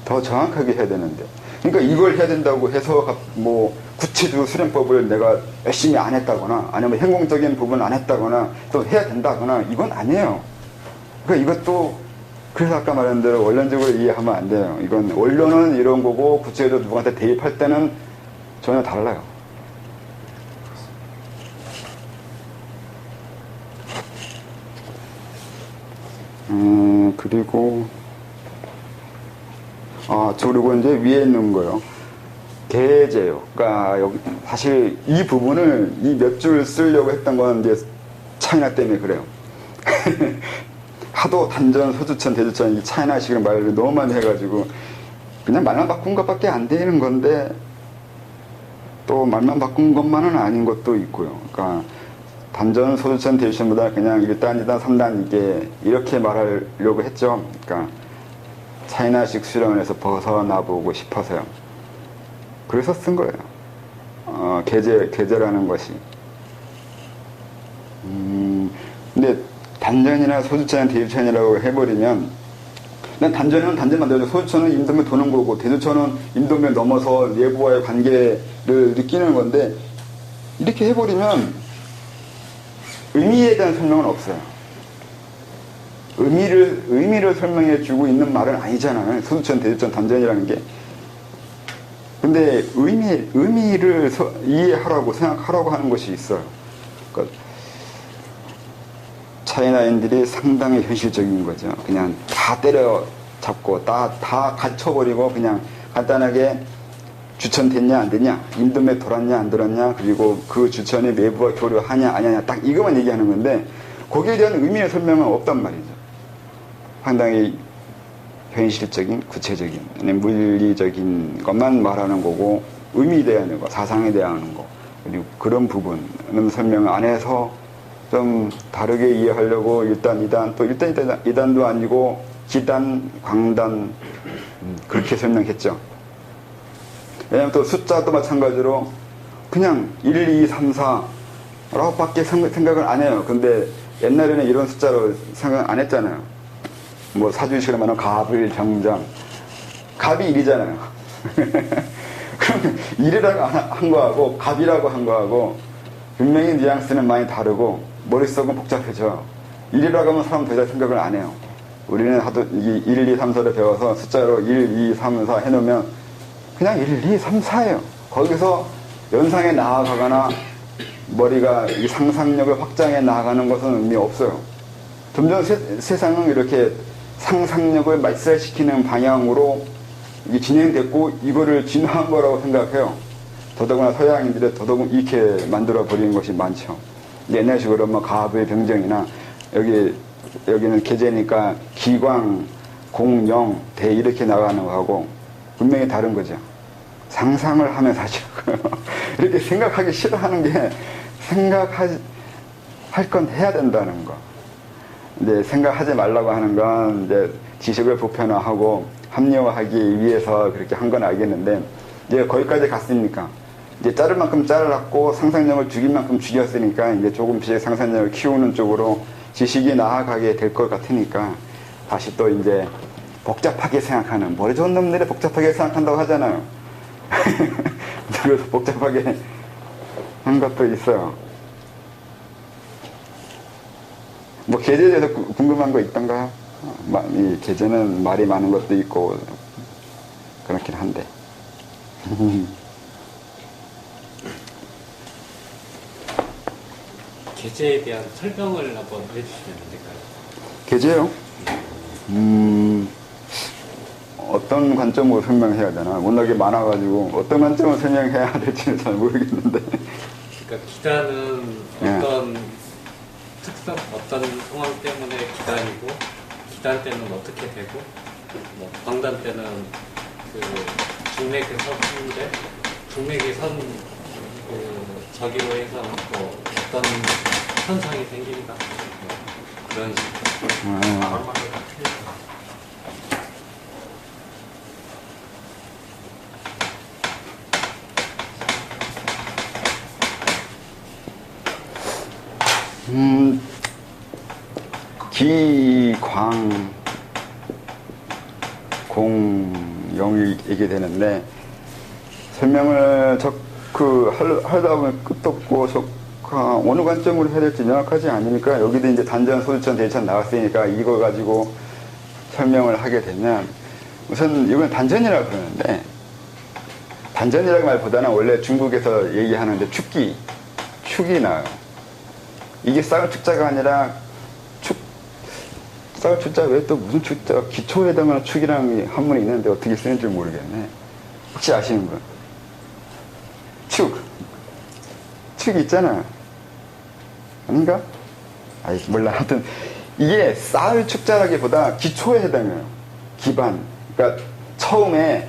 더 정확하게 해야 되는데. 그러니까 이걸 해야 된다고 해서 뭐 구체적 수련법을 내가 열심히 안 했다거나 아니면 행동적인 부분 안 했다거나 또 해야 된다거나 이건 아니에요. 그러니까 이것도 그래서 아까 말한 대로 원론적으로 이해하면 안 돼요. 이건 원론은 이런 거고 구체적으로 누구한테 대입할 때는 전혀 달라요. 그리고 그리고 이제 위에 있는 거요. 계제요. 그러니까 여기 사실 이 부분을 이 몇 줄 쓰려고 했던 건 이제 차이나 때문에 그래요. 하도 단전, 소주천, 대주천 이 차이나식으로 말을 너무 많이 해가지고 그냥 말만 바꾼 것밖에 안 되는 건데 또 말만 바꾼 것만은 아닌 것도 있고요. 그러니까 단전, 소주천, 대주천보다 그냥 1단, 2단, 3단 이렇게 말하려고 했죠. 그러니까 차이나식 수련에서 벗어나 보고 싶어서요. 그래서 쓴 거예요. 계제라는 것이. 근데 단전이나 소주천이나 대주천이라고 해버리면 난 단전은 단전만 되죠. 소주천은 임동면 도는 거고 대주천은 임동면 넘어서 내부와의 관계를 느끼는 건데 이렇게 해버리면 의미에 대한 설명은 없어요. 의미를 설명해 주고 있는 말은 아니잖아요. 소주천, 대주천, 단전이라는 게. 근데 의미를 이해하라고 생각하라고 하는 것이 있어요. 그러니까 차이나인들이 상당히 현실적인 거죠. 그냥 다 때려잡고 다 갇혀버리고 그냥 간단하게 주천 됐냐 안 됐냐, 임금에 돌았냐 안 돌았냐, 그리고 그 주천이 내부와 교류하냐 안 하냐 딱 이것만 얘기하는 건데 거기에 대한 의미의 설명은 없단 말이죠. 상당히 현실적인, 구체적인, 물리적인 것만 말하는 거고 의미에 대한 거, 사상에 대한 거 그리고 그런 부분은 설명 안 해서 좀 다르게 이해하려고 1단, 2단, 또 1단, 2단도 아니고 기단, 광단 그렇게 설명했죠. 왜냐면 또 숫자도 마찬가지로 그냥 1, 2, 3, 4라고 밖에 생각을 안 해요. 근데 옛날에는 이런 숫자로 생각 안 했잖아요. 뭐 사주식으로 말하면 갑을, 병장. 갑이 1이잖아요. 그럼 1이라고 한 거하고 갑이라고 한 거하고 분명히 뉘앙스는 많이 다르고 머릿속은 복잡해져. 1이라고 하면 사람 더 이상 생각을 안 해요. 우리는 하도 1, 2, 3, 4를 배워서 숫자로 1, 2, 3, 4 해놓으면 그냥 1, 2, 3, 4예요. 거기서 연상에 나아가거나 머리가 이 상상력을 확장해 나아가는 것은 의미 없어요. 점점 세상은 이렇게 상상력을 말살시키는 방향으로 이게 진행됐고 이거를 진화한 거라고 생각해요. 더더구나 서양인들이 더더욱 이렇게 만들어 버리는 것이 많죠. 옛날식으로 뭐 가불, 병정이나 여기는 계제니까 기광, 공영, 대 이렇게 나가는 거하고 분명히 다른 거죠. 상상을 하면 사실 이렇게 생각하기 싫어하는 게 생각할 건 해야 된다는 거. 근데 생각하지 말라고 하는 건 이제 지식을 보편화하고 합리화하기 위해서 그렇게 한 건 알겠는데 이제 거기까지 갔으니까 이제 자를 만큼 잘랐고 상상력을 죽일 만큼 죽였으니까 이제 조금씩 상상력을 키우는 쪽으로 지식이 나아가게 될 것 같으니까 다시 또 이제 복잡하게 생각하는, 머리 좋은 놈들이 복잡하게 생각한다고 하잖아요. 그래서 복잡하게 한 것도 있어요. 뭐 계제에 대해서 궁금한 거 있던가요? 이 계제는 말이 많은 것도 있고 그렇긴 한데. 계제에 대한 설명을 한번 해주시면 안 될까요? 계제요? 어떤 관점으로 설명해야 되나? 워낙에 많아가지고 어떤 관점으로 설명해야 될지는 잘 모르겠는데. 그러니까 기단은 어떤 특성, 어떤 상황 때문에 기단이고, 기단 때는 어떻게 되고, 뭐 광단 때는 그 중맥의 선인데, 중맥의 선 저기로 해서 뭐 어떤 현상이 생긴다, 뭐 그런 식으로. 기광공영이 얘기 되는데 설명을 하다 보면 끝도 없고 어느 관점으로 해야 될지 명확하지 않으니까 여기도 이제 단전, 소주천, 대천 나왔으니까 이거 가지고 설명을 하게 되면 우선 이건 단전이라고 그러는데 단전이라는 말보다는 원래 중국에서 얘기하는데 축이 나요. 이게 쌀 축자가 아니라 쌀 축자 외에 또 무슨 축자, 기초에 해당하는 축이라는 한문이 있는데 어떻게 쓰는지 모르겠네. 혹시 아시는 분? 축 있잖아. 아닌가? 아이, 몰라. 하여튼, 이게 쌀 축자라기보다 기초에 해당해요. 기반. 그러니까, 처음에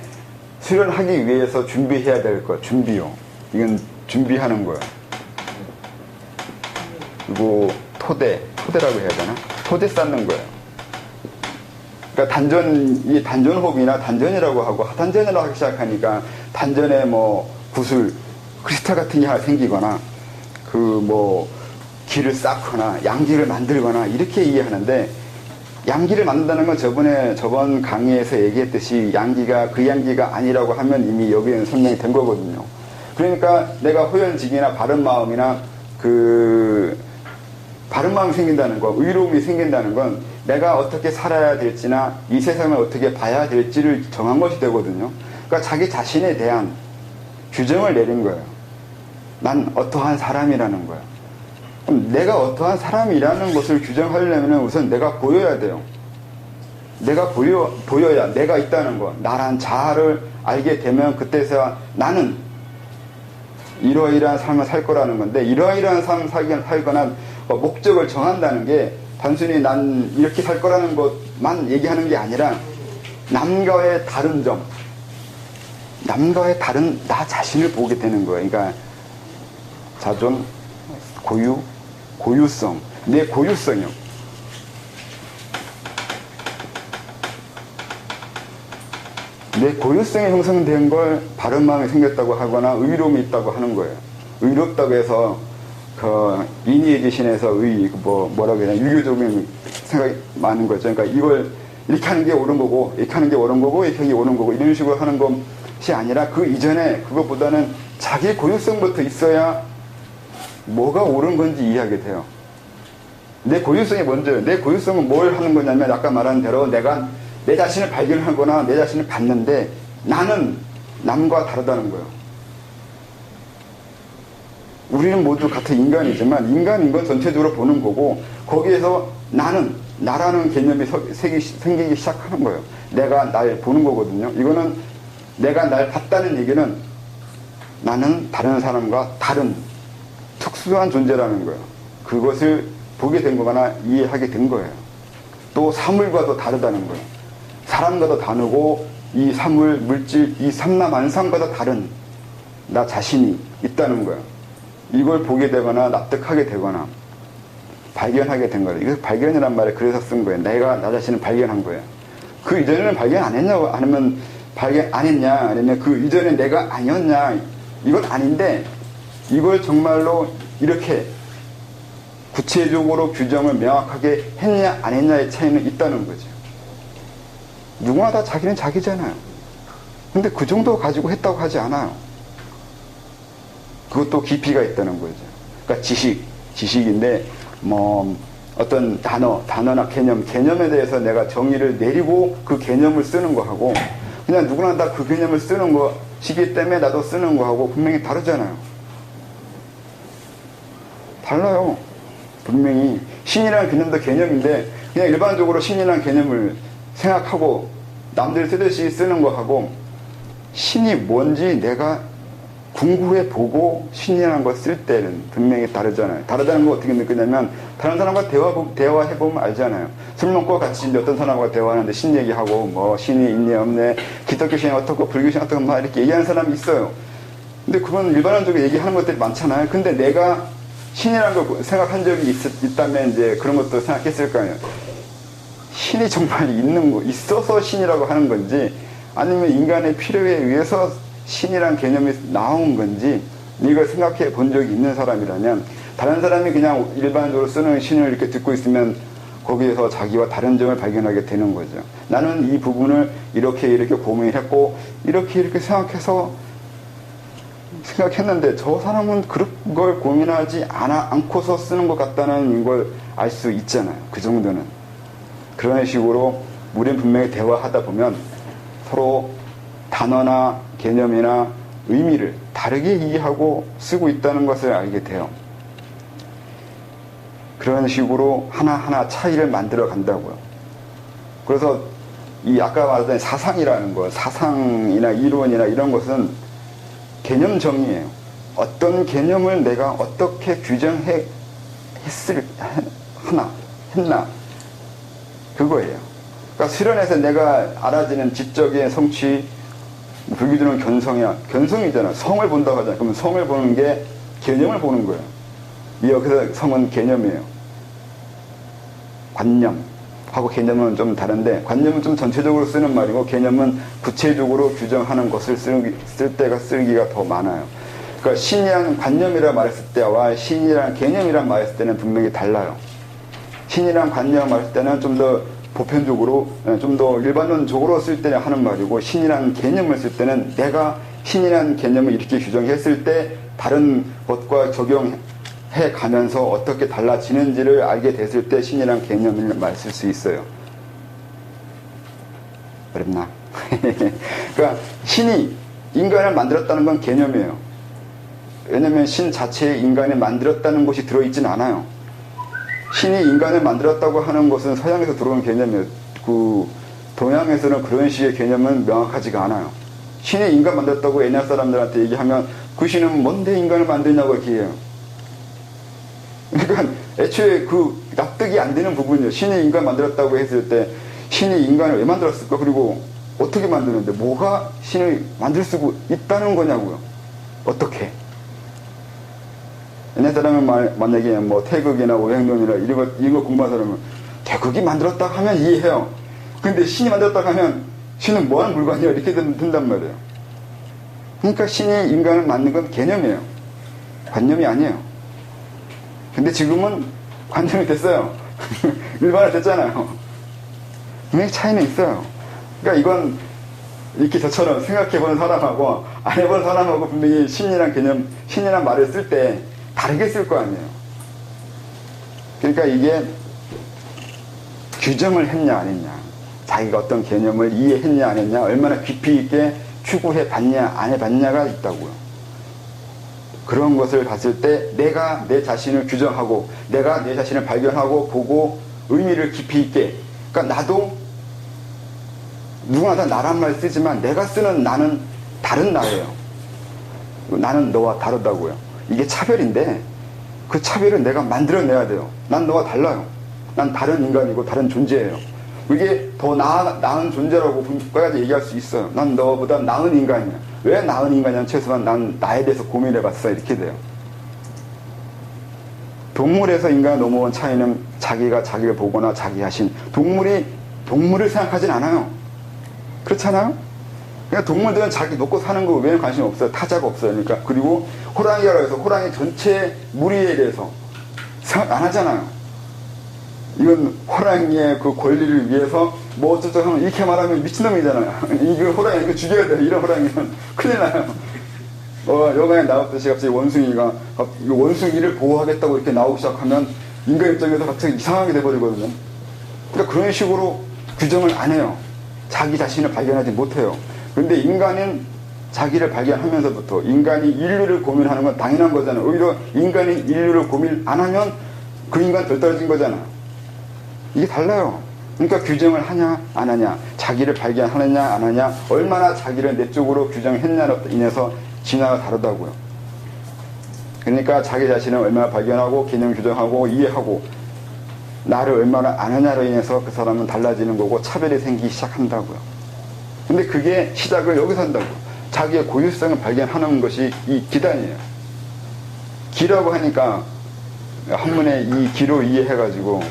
수련하기 위해서 준비해야 될 거, 준비요. 이건 준비하는 거예요. 그리고 토대라고 해야 되나? 토대 쌓는 거예요. 그러니까 이 단전호흡이나 단전이라고 하고 하단전이라고 하기 시작하니까 단전에 뭐 구슬, 크리스탈 같은 게 하나 생기거나 기를 쌓거나 양기를 만들거나 이렇게 이해하는데 양기를 만든다는 건 저번 강의에서 얘기했듯이 그 양기가 아니라고 하면 이미 여기에는 설명이 된 거거든요. 그러니까 내가 호연직이나 바른마음이나 바른마음이 생긴다는 거, 의로움이 생긴다는 건 내가 어떻게 살아야 될지나 이 세상을 어떻게 봐야 될지를 정한 것이 되거든요. 그러니까 자기 자신에 대한 규정을 내린 거예요. 난 어떠한 사람이라는 거예요. 그럼 내가 어떠한 사람이라는 것을 규정하려면 우선 내가 보여야 돼요. 내가 보여야 내가 있다는 거, 나란 자아를 알게 되면 그때서야 나는 이러이러한 삶을 살 거라는 건데 이러이러한 삶을 살거나 목적을 정한다는 게 단순히 난 이렇게 살 거라는 것만 얘기하는 게 아니라 남과의 다른 점, 남과의 다른 나 자신을 보게 되는 거예요. 그러니까 자존, 고유성, 내 고유성이요. 내 고유성이 형성된 걸 바른 마음이 생겼다고 하거나 의로움이 있다고 하는 거예요. 의롭다고 해서 인의의 지신에서 뭐라고 해야 되나 유교적인 생각이 많은 거죠. 그러니까 이걸 이렇게 하는 게 옳은 거고 이렇게 하는 게 옳은 거고 이렇게 하는 게 옳은 거고 이런 식으로 하는 것이 아니라 그 이전에 그것보다는 자기 고유성부터 있어야 뭐가 옳은 건지 이해하게 돼요. 내 고유성이 먼저예요. 내 고유성은 뭘 하는 거냐면 아까 말한 대로 내가 내 자신을 발견하거나 내 자신을 봤는데 나는 남과 다르다는 거예요. 우리는 모두 같은 인간이지만 인간인 건 전체적으로 보는 거고 거기에서 나라는 개념이 생기기 시작하는 거예요. 내가 날 보는 거거든요. 이거는 내가 날 봤다는 얘기는 나는 다른 사람과 다른 특수한 존재라는 거예요. 그것을 보게 된 거거나 이해하게 된 거예요. 또 사물과도 다르다는 거예요. 사람과도 다르고 이 사물, 물질, 이 삼라만상과도 다른 나 자신이 있다는 거예요. 이걸 보게 되거나 납득하게 되거나 발견하게 된 거예요. 이거 발견이란 말을 그래서 쓴 거예요. 내가 나 자신을 발견한 거예요. 그 이전에는 발견 안 했냐고 아니면 발견 안 했냐 아니면 그 이전에 내가 아니었냐 이건 아닌데 이걸 정말로 이렇게 구체적으로 규정을 명확하게 했냐 안 했냐의 차이는 있다는 거죠. 누구나 다 자기는 자기잖아요. 근데 그 정도 가지고 했다고 하지 않아요. 그것도 깊이가 있다는 거죠. 그러니까 지식인데 어떤 단어나 개념에 대해서 내가 정의를 내리고 그 개념을 쓰는 거하고 그냥 누구나 다 그 개념을 쓰는 것이기 때문에 나도 쓰는 거하고 분명히 다르잖아요. 달라요. 분명히 신이라는 개념도 개념인데 그냥 일반적으로 신이라는 개념을 생각하고 남들 쓰듯이 쓰는 거하고 신이 뭔지 내가 궁구해 보고 신이라는 걸 쓸 때는 분명히 다르잖아요. 다르다는 거 어떻게 느끼냐면 다른 사람과 대화해보면 알잖아요. 술 먹고 같이 어떤 사람과 대화하는데 신 얘기하고 신이 있네 없네 기독교 신이 어떻고 불교 신이 어떻고 막 이렇게 얘기하는 사람이 있어요. 근데 그건 일반적으로 얘기하는 것들이 많잖아요. 근데 내가 신이라는 걸 생각한 적이 있다면 이제 그런 것도 생각했을 거 아니에요. 신이 정말 있어서 신이라고 하는 건지 아니면 인간의 필요에 의해서 신이란 개념이 나온 건지 이걸 생각해 본 적이 있는 사람이라면 다른 사람이 그냥 일반적으로 쓰는 신을 이렇게 듣고 있으면 거기에서 자기와 다른 점을 발견하게 되는 거죠. 나는 이 부분을 이렇게 고민했고 이렇게 생각했는데 저 사람은 그런 걸 고민하지 않고서 쓰는 것 같다는 걸 알 수 있잖아요. 그 정도는. 그런 식으로 우리는 분명히 대화하다 보면 서로 단어나 개념이나 의미를 다르게 이해하고 쓰고 있다는 것을 알게 돼요. 그런 식으로 하나하나 차이를 만들어 간다고요. 그래서 이 아까 말했던 사상이라는 거, 사상이나 이론이나 이런 것은 개념 정의예요. 어떤 개념을 내가 어떻게 했나 그거예요. 그러니까 수련에서 내가 알아지는 지적인 성취, 불교들은 견성이잖아. 성을 본다고 하잖아. 그러면 성을 보는 게 개념을 보는 거예요. 여기서 성은 개념이에요. 관념하고 개념은 좀 다른데, 관념은 좀 전체적으로 쓰는 말이고 개념은 구체적으로 규정하는 것을 쓸 때가 쓰기가 더 많아요. 그러니까 신이란 관념이라 말했을 때와 신이란 개념이라 말했을 때는 분명히 달라요. 신이란 관념 말했을 때는 좀 더 보편적으로, 좀 더 일반론적으로 쓸 때 하는 말이고, 신이란 개념을 쓸 때는 내가 신이란 개념을 이렇게 규정했을 때 다른 것과 적용해 가면서 어떻게 달라지는지를 알게 됐을 때 신이란 개념을 말 쓸 수 있어요. 어렵나? 그러니까 신이 인간을 만들었다는 건 개념이에요. 왜냐면 신 자체에 인간을 만들었다는 것이 들어있진 않아요. 신이 인간을 만들었다고 하는 것은 서양에서 들어온 개념이에요. 동양에서는 그런 식의 개념은 명확하지가 않아요. 신이 인간 만들었다고 옛날 사람들한테 얘기하면 그 신은 뭔데 인간을 만드냐고 이렇게 해요. 그러니까 애초에 납득이 안 되는 부분이에요. 신이 인간 만들었다고 했을 때 신이 인간을 왜 만들었을까? 그리고 어떻게 만드는데 뭐가 신을 만들 수 있다는 거냐고요. 어떻게? 옛날 사람은 만약에 뭐 태극이나 오행론이나 이거 공부한 사람은 태극이 만들었다고 하면 이해해요. 근데 신이 만들었다고 하면 신은 뭐하는 물건이야? 이렇게 된단 말이에요. 그러니까 신이 인간을 만든 건 개념이에요. 관념이 아니에요. 근데 지금은 관념이 됐어요. 일반화 됐잖아요. 분명히 차이는 있어요. 그러니까 이건 이렇게 저처럼 생각해보는 사람하고 안 해본 사람하고 분명히 신이란 개념, 신이란 말을 쓸 때 다르게 쓸 거 아니에요. 그러니까 이게 규정을 했냐 안 했냐, 자기가 어떤 개념을 이해했냐 안 했냐, 얼마나 깊이 있게 추구해 봤냐 안 해봤냐가 있다고요. 그런 것을 봤을 때 내가 내 자신을 규정하고 내가 내 자신을 발견하고 보고 의미를 깊이 있게, 그러니까 나도 누구나 다 나란 말 쓰지만 내가 쓰는 나는 다른 나예요. 나는 너와 다르다고요. 이게 차별인데 그 차별을 내가 만들어내야 돼요. 난 너와 달라요. 난 다른 인간이고 다른 존재예요. 이게 더 나은 존재라고 국가까지 얘기할 수 있어요. 난 너보다 나은 인간이야. 왜 나은 인간이냐면 최소한 난 나에 대해서 고민해봤어. 이렇게 돼요. 동물에서 인간의 넘어온 차이는 자기가 자기를 보거나 자기 자신, 동물이 동물을 생각하진 않아요. 그렇잖아요? 그러니까 동물들은 자기 먹고 사는 거 외에는 관심이 없어요. 타자가 없어요. 그러니까. 그리고 호랑이라고 해서 호랑이 전체 무리에 대해서 생각 안 하잖아요. 이건 호랑이의 그 권리를 위해서 뭐 어쩌고 하면 이렇게 말하면 미친놈이잖아요. 이거 호랑이 이거 죽여야 돼요. 이런 호랑이는 큰일 나요. 영화에 나왔듯이 갑자기 원숭이가 원숭이를 보호하겠다고 이렇게 나오기 시작하면 인간 입장에서 갑자기 이상하게 돼버리거든요. 그러니까 그런 식으로 규정을 안 해요. 자기 자신을 발견하지 못해요. 그런데 인간은 자기를 발견하면서부터 인간이 인류를 고민하는 건 당연한 거잖아요. 오히려 인간이 인류를 고민 안 하면 그 인간 덜 떨어진 거잖아요. 이게 달라요. 그러니까 규정을 하냐 안 하냐, 자기를 발견하느냐 안 하냐, 얼마나 자기를 내 쪽으로 규정했냐로 인해서 진화가 다르다고요. 그러니까 자기 자신을 얼마나 발견하고 개념 규정하고 이해하고 나를 얼마나 아느냐로 인해서 그 사람은 달라지는 거고 차별이 생기기 시작한다고요. 근데 그게 시작을 여기서 한다고. 자기의 고유성을 발견하는 것이 이 기단이에요. 기라고 하니까 한문에 이 기로 이해해가지고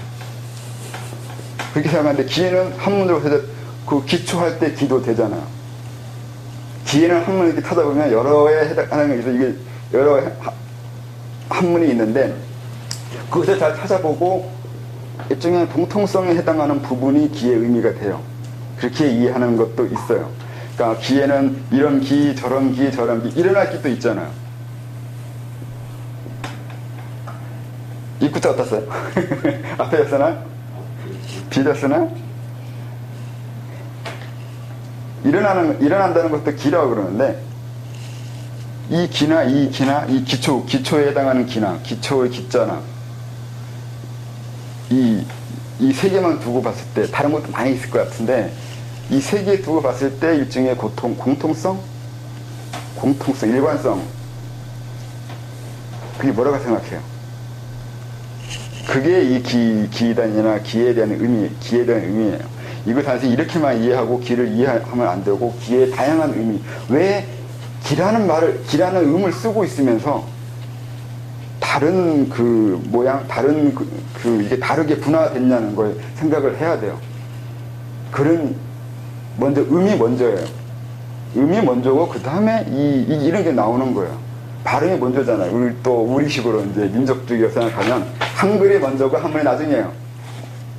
그렇게 생각하는데, 기에는 한문으로 해서 그 기초할 때 기도 되잖아요. 기에는 한문을 이렇게 타다 보면 여러에 해당하는 게 있어요. 이게 여러 한문이 있는데 그것을 잘 찾아보고 일종의 공통성에 해당하는 부분이 기의 의미가 돼요. 그렇게 이해하는 것도 있어요. 그러니까 기에는 이런 기, 저런 기, 저런 기, 일어날 기도 있잖아요. 입구자 어떻어요? 앞에 쓰나? 뒤에 쓰나? 일어난다는 것도 기라고 그러는데, 이 기나 이 기초에 해당하는 기나, 기초의 기자나, 이 세 개만 두고 봤을 때, 다른 것도 많이 있을 것 같은데, 이 세 개 두고 봤을 때 일종의 공통성, 일관성, 그게 뭐라고 생각해요? 그게 이 기단이나 기에 대한 의미예요. 이거 단순히 이렇게만 이해하고 기를 이해하면 안 되고, 기의 다양한 의미. 왜 기라는 음을 쓰고 있으면서 다른 그 모양, 다른 이게 다르게 분화됐냐는 걸 생각을 해야 돼요. 먼저 음이 먼저예요. 음이 먼저고, 그 다음에 이런 게 나오는 거예요. 발음이 먼저잖아요. 우리식으로 이제 민족주의로 생각하면 한글이 먼저고 한문이 나중이에요.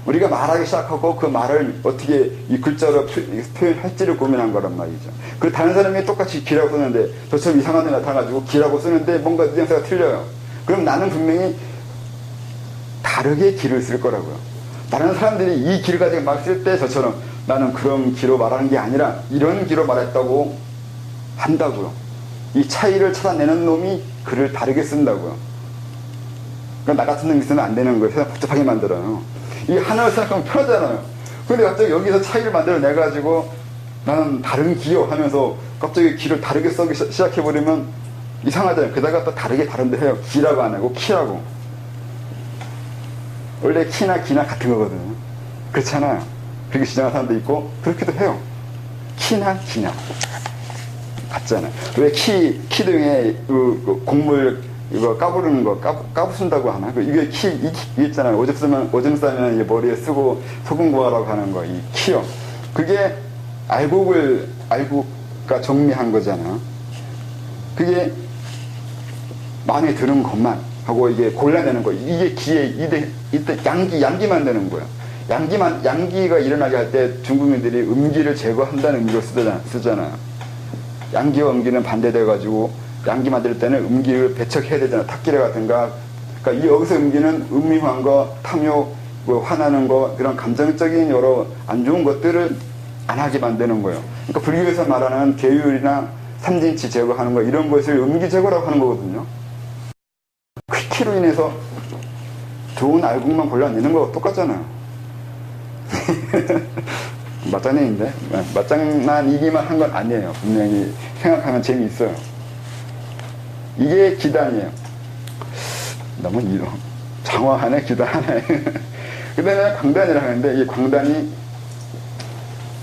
우리가 말하기 시작하고 그 말을 어떻게 이 글자로 표현할지를 고민한 거란 말이죠. 그리고 다른 사람이 똑같이 기라고 쓰는데 저처럼 이상한 데 나타나가지고 기라고 쓰는데 뭔가 뉘앙스가 틀려요. 그럼 나는 분명히 다르게 기를 쓸 거라고요. 다른 사람들이 이 기를 가지고 막 쓸 때 저처럼 나는 그런 기로 말하는 게 아니라 이런 기로 말했다고 한다고요. 이 차이를 찾아내는 놈이 글을 다르게 쓴다고요. 그러니까 나 같은 놈이 쓰면 안 되는 거예요. 세상 복잡하게 만들어요. 이 하나를 생각하면 편하잖아요. 근데 갑자기 여기서 차이를 만들어내가지고 나는 다른 기요 하면서 갑자기 기를 다르게 쓰기 시작해버리면 이상하잖아요. 그다가 또 다른데 해요. 기라고 안 하고 키라고. 원래 키나 기나 같은 거거든요. 그렇잖아요. 그렇게 주장하는 사람도 있고 그렇기도 해요. 키나 기나 같잖아요. 왜 키등에 곡물 이거 까부르는 거 까부순다고 하나? 이게 이게 있잖아요. 오줌 싸면 이제 머리에 쓰고 소금 구하라고 하는 거, 이 키요. 그게 알곡가 정리한 거잖아. 그게 마음에 드는 것만 하고 이게 골라내는 거. 이게 기에 이때 양기만 되는 거예요. 양기가 일어나게 할 때 중국인들이 음기를 제거한다는 의미로 쓰잖아요. 양기와 음기는 반대돼가지고 양기 만들 때는 음기를 배척해야 되잖아요. 탁기래 같은가. 그러니까 여기서 음기는 음흉한 거, 탐욕, 화나는 거, 그런 감정적인 여러 안 좋은 것들을 안 하게 만드는 거예요. 그러니까 불교에서 말하는 계율이나 삼진치 제거하는 거, 이런 것을 음기 제거라고 하는 거거든요. 키로 인해서 좋은 알곡만 골라내는 거 똑같잖아요. 맞장난인데? 맞장난이기만 한 건 아니에요. 분명히 생각하면 재미있어요. 이게 기단이에요. 너무 장화하네, 기단하네. 그 다음에 광단이라고 하는데, 이 광단이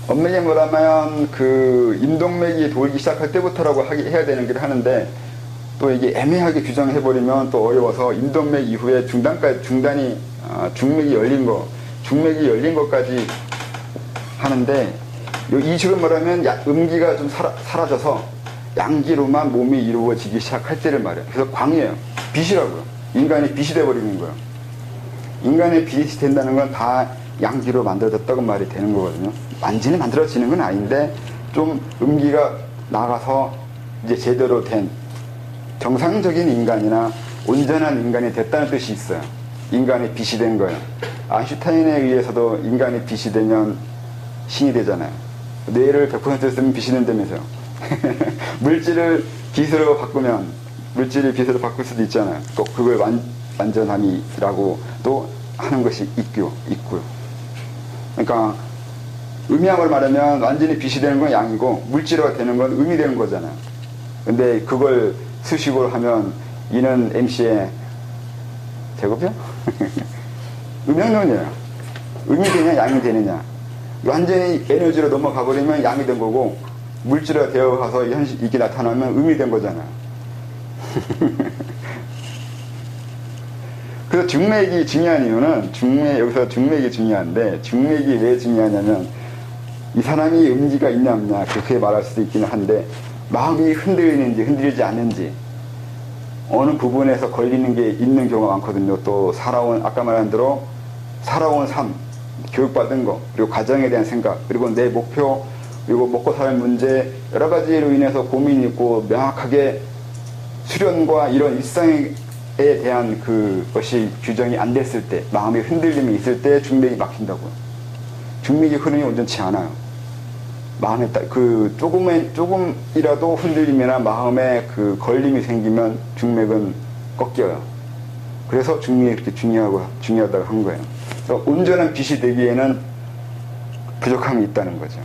엄밀히 뭐라면 인동맥이 돌기 시작할 때부터라고 해야 되는 길 하는데, 또 이게 애매하게 규정해버리면 또 어려워서 인동맥 이후에 중맥이 열린 것까지 하는데, 이 식으로 말하면 음기가 좀 사라져서 양기로만 몸이 이루어지기 시작할 때를 말해요. 그래서 광이에요. 빛이라고요. 인간이 빛이 돼버리는 거예요. 인간의 빛이 된다는 건 다 양기로 만들어졌다고 말이 되는 거거든요. 완전히 만들어지는 건 아닌데 좀 음기가 나가서 이제 제대로 된 정상적인 인간이나 온전한 인간이 됐다는 뜻이 있어요. 인간의 빛이 된 거예요. 아인슈타인에 의해서도 인간의 빛이 되면 신이 되잖아요. 뇌를 100% 쓰면 빛이 된다면서요. 물질을 빛으로 바꾸면 물질을 빛으로 바꿀 수도 있잖아요. 꼭 그걸 완전함이라고도 하는 것이 있고요. 그러니까 의미함을 말하면 완전히 빛이 되는 건 양이고 물질화가 되는 건 음이 되는 거잖아요. 근데 그걸 수식으로 하면 이는 MC의 제곱이요? 음영론이에요. 음이 되냐 양이 되느냐. 완전히 에너지로 넘어가 버리면 양이 된 거고 물질화 되어 가서 이게 나타나면 음이 된 거잖아요. 그래서 중맥이 중요한 이유는 여기서 중맥이 중요한데 중맥이 왜 중요하냐면 이 사람이 음기가 있냐 없냐 그렇게 말할 수도 있기는 한데 마음이 흔들리는지 흔들리지 않는지 어느 부분에서 걸리는 게 있는 경우가 많거든요. 또 살아온 아까 말한 대로 살아온 삶, 교육받은 거, 그리고 가정에 대한 생각, 그리고 내 목표, 그리고 먹고 사는 문제, 여러 가지로 인해서 고민이 있고 명확하게 수련과 이런 일상에 대한 그것이 규정이 안 됐을 때, 마음의 흔들림이 있을 때 중맥이 막힌다고요. 중맥의 흐름이 온전치 않아요. 마음에 조금이라도 흔들림이나 마음에 그 걸림이 생기면 중맥은 꺾여요. 그래서 중맥이 그렇게 중요하다고 한 거예요. 그래서 온전한 빛이 되기에는 부족함이 있다는 거죠.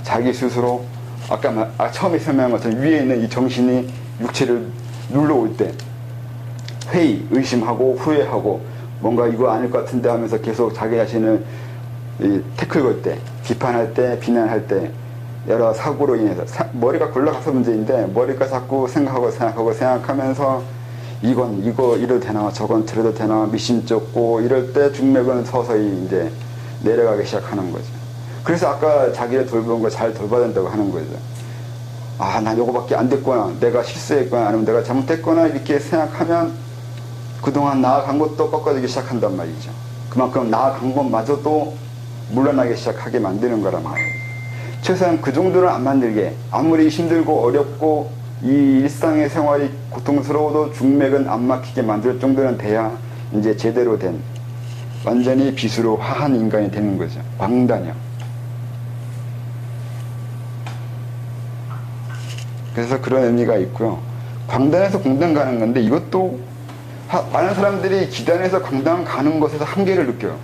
자기 스스로 아까 처음에 설명한 것처럼 위에 있는 이 정신이 육체를 눌러올 때 회의, 의심하고 후회하고 뭔가 이거 아닐 것 같은데 하면서 계속 자기 자신을 태클 걸 때, 비판할 때, 비난할 때 여러 사고로 인해서 머리가 굴러가서 문제인데 머리가 자꾸 생각하면서 이거 이래도 되나 저건 저래도 되나 미심쩍고 이럴 때 중맥은 서서히 이제 내려가기 시작하는 거죠. 그래서 아까 자기를 돌보는 거 잘 돌봐야 된다고 하는 거죠. 아, 난 요거밖에 안 됐구나, 내가 실수했구나, 아니면 내가 잘못했구나 이렇게 생각하면 그동안 나아간 것도 꺾어지기 시작한단 말이죠. 그만큼 나아간 것마저도 물러나기 시작하게 만드는 거란 말이에요. 최소한 그 정도는 안 만들게, 아무리 힘들고 어렵고 이 일상의 생활이 고통스러워도 중맥은 안 막히게 만들 정도는 돼야 이제 제대로 된 완전히 빛으로 화한 인간이 되는 거죠. 광단이요. 그래서 그런 의미가 있고요. 광단에서 공단 가는 건데 이것도 많은 사람들이 기단에서 광단 가는 것에서 한계를 느껴요.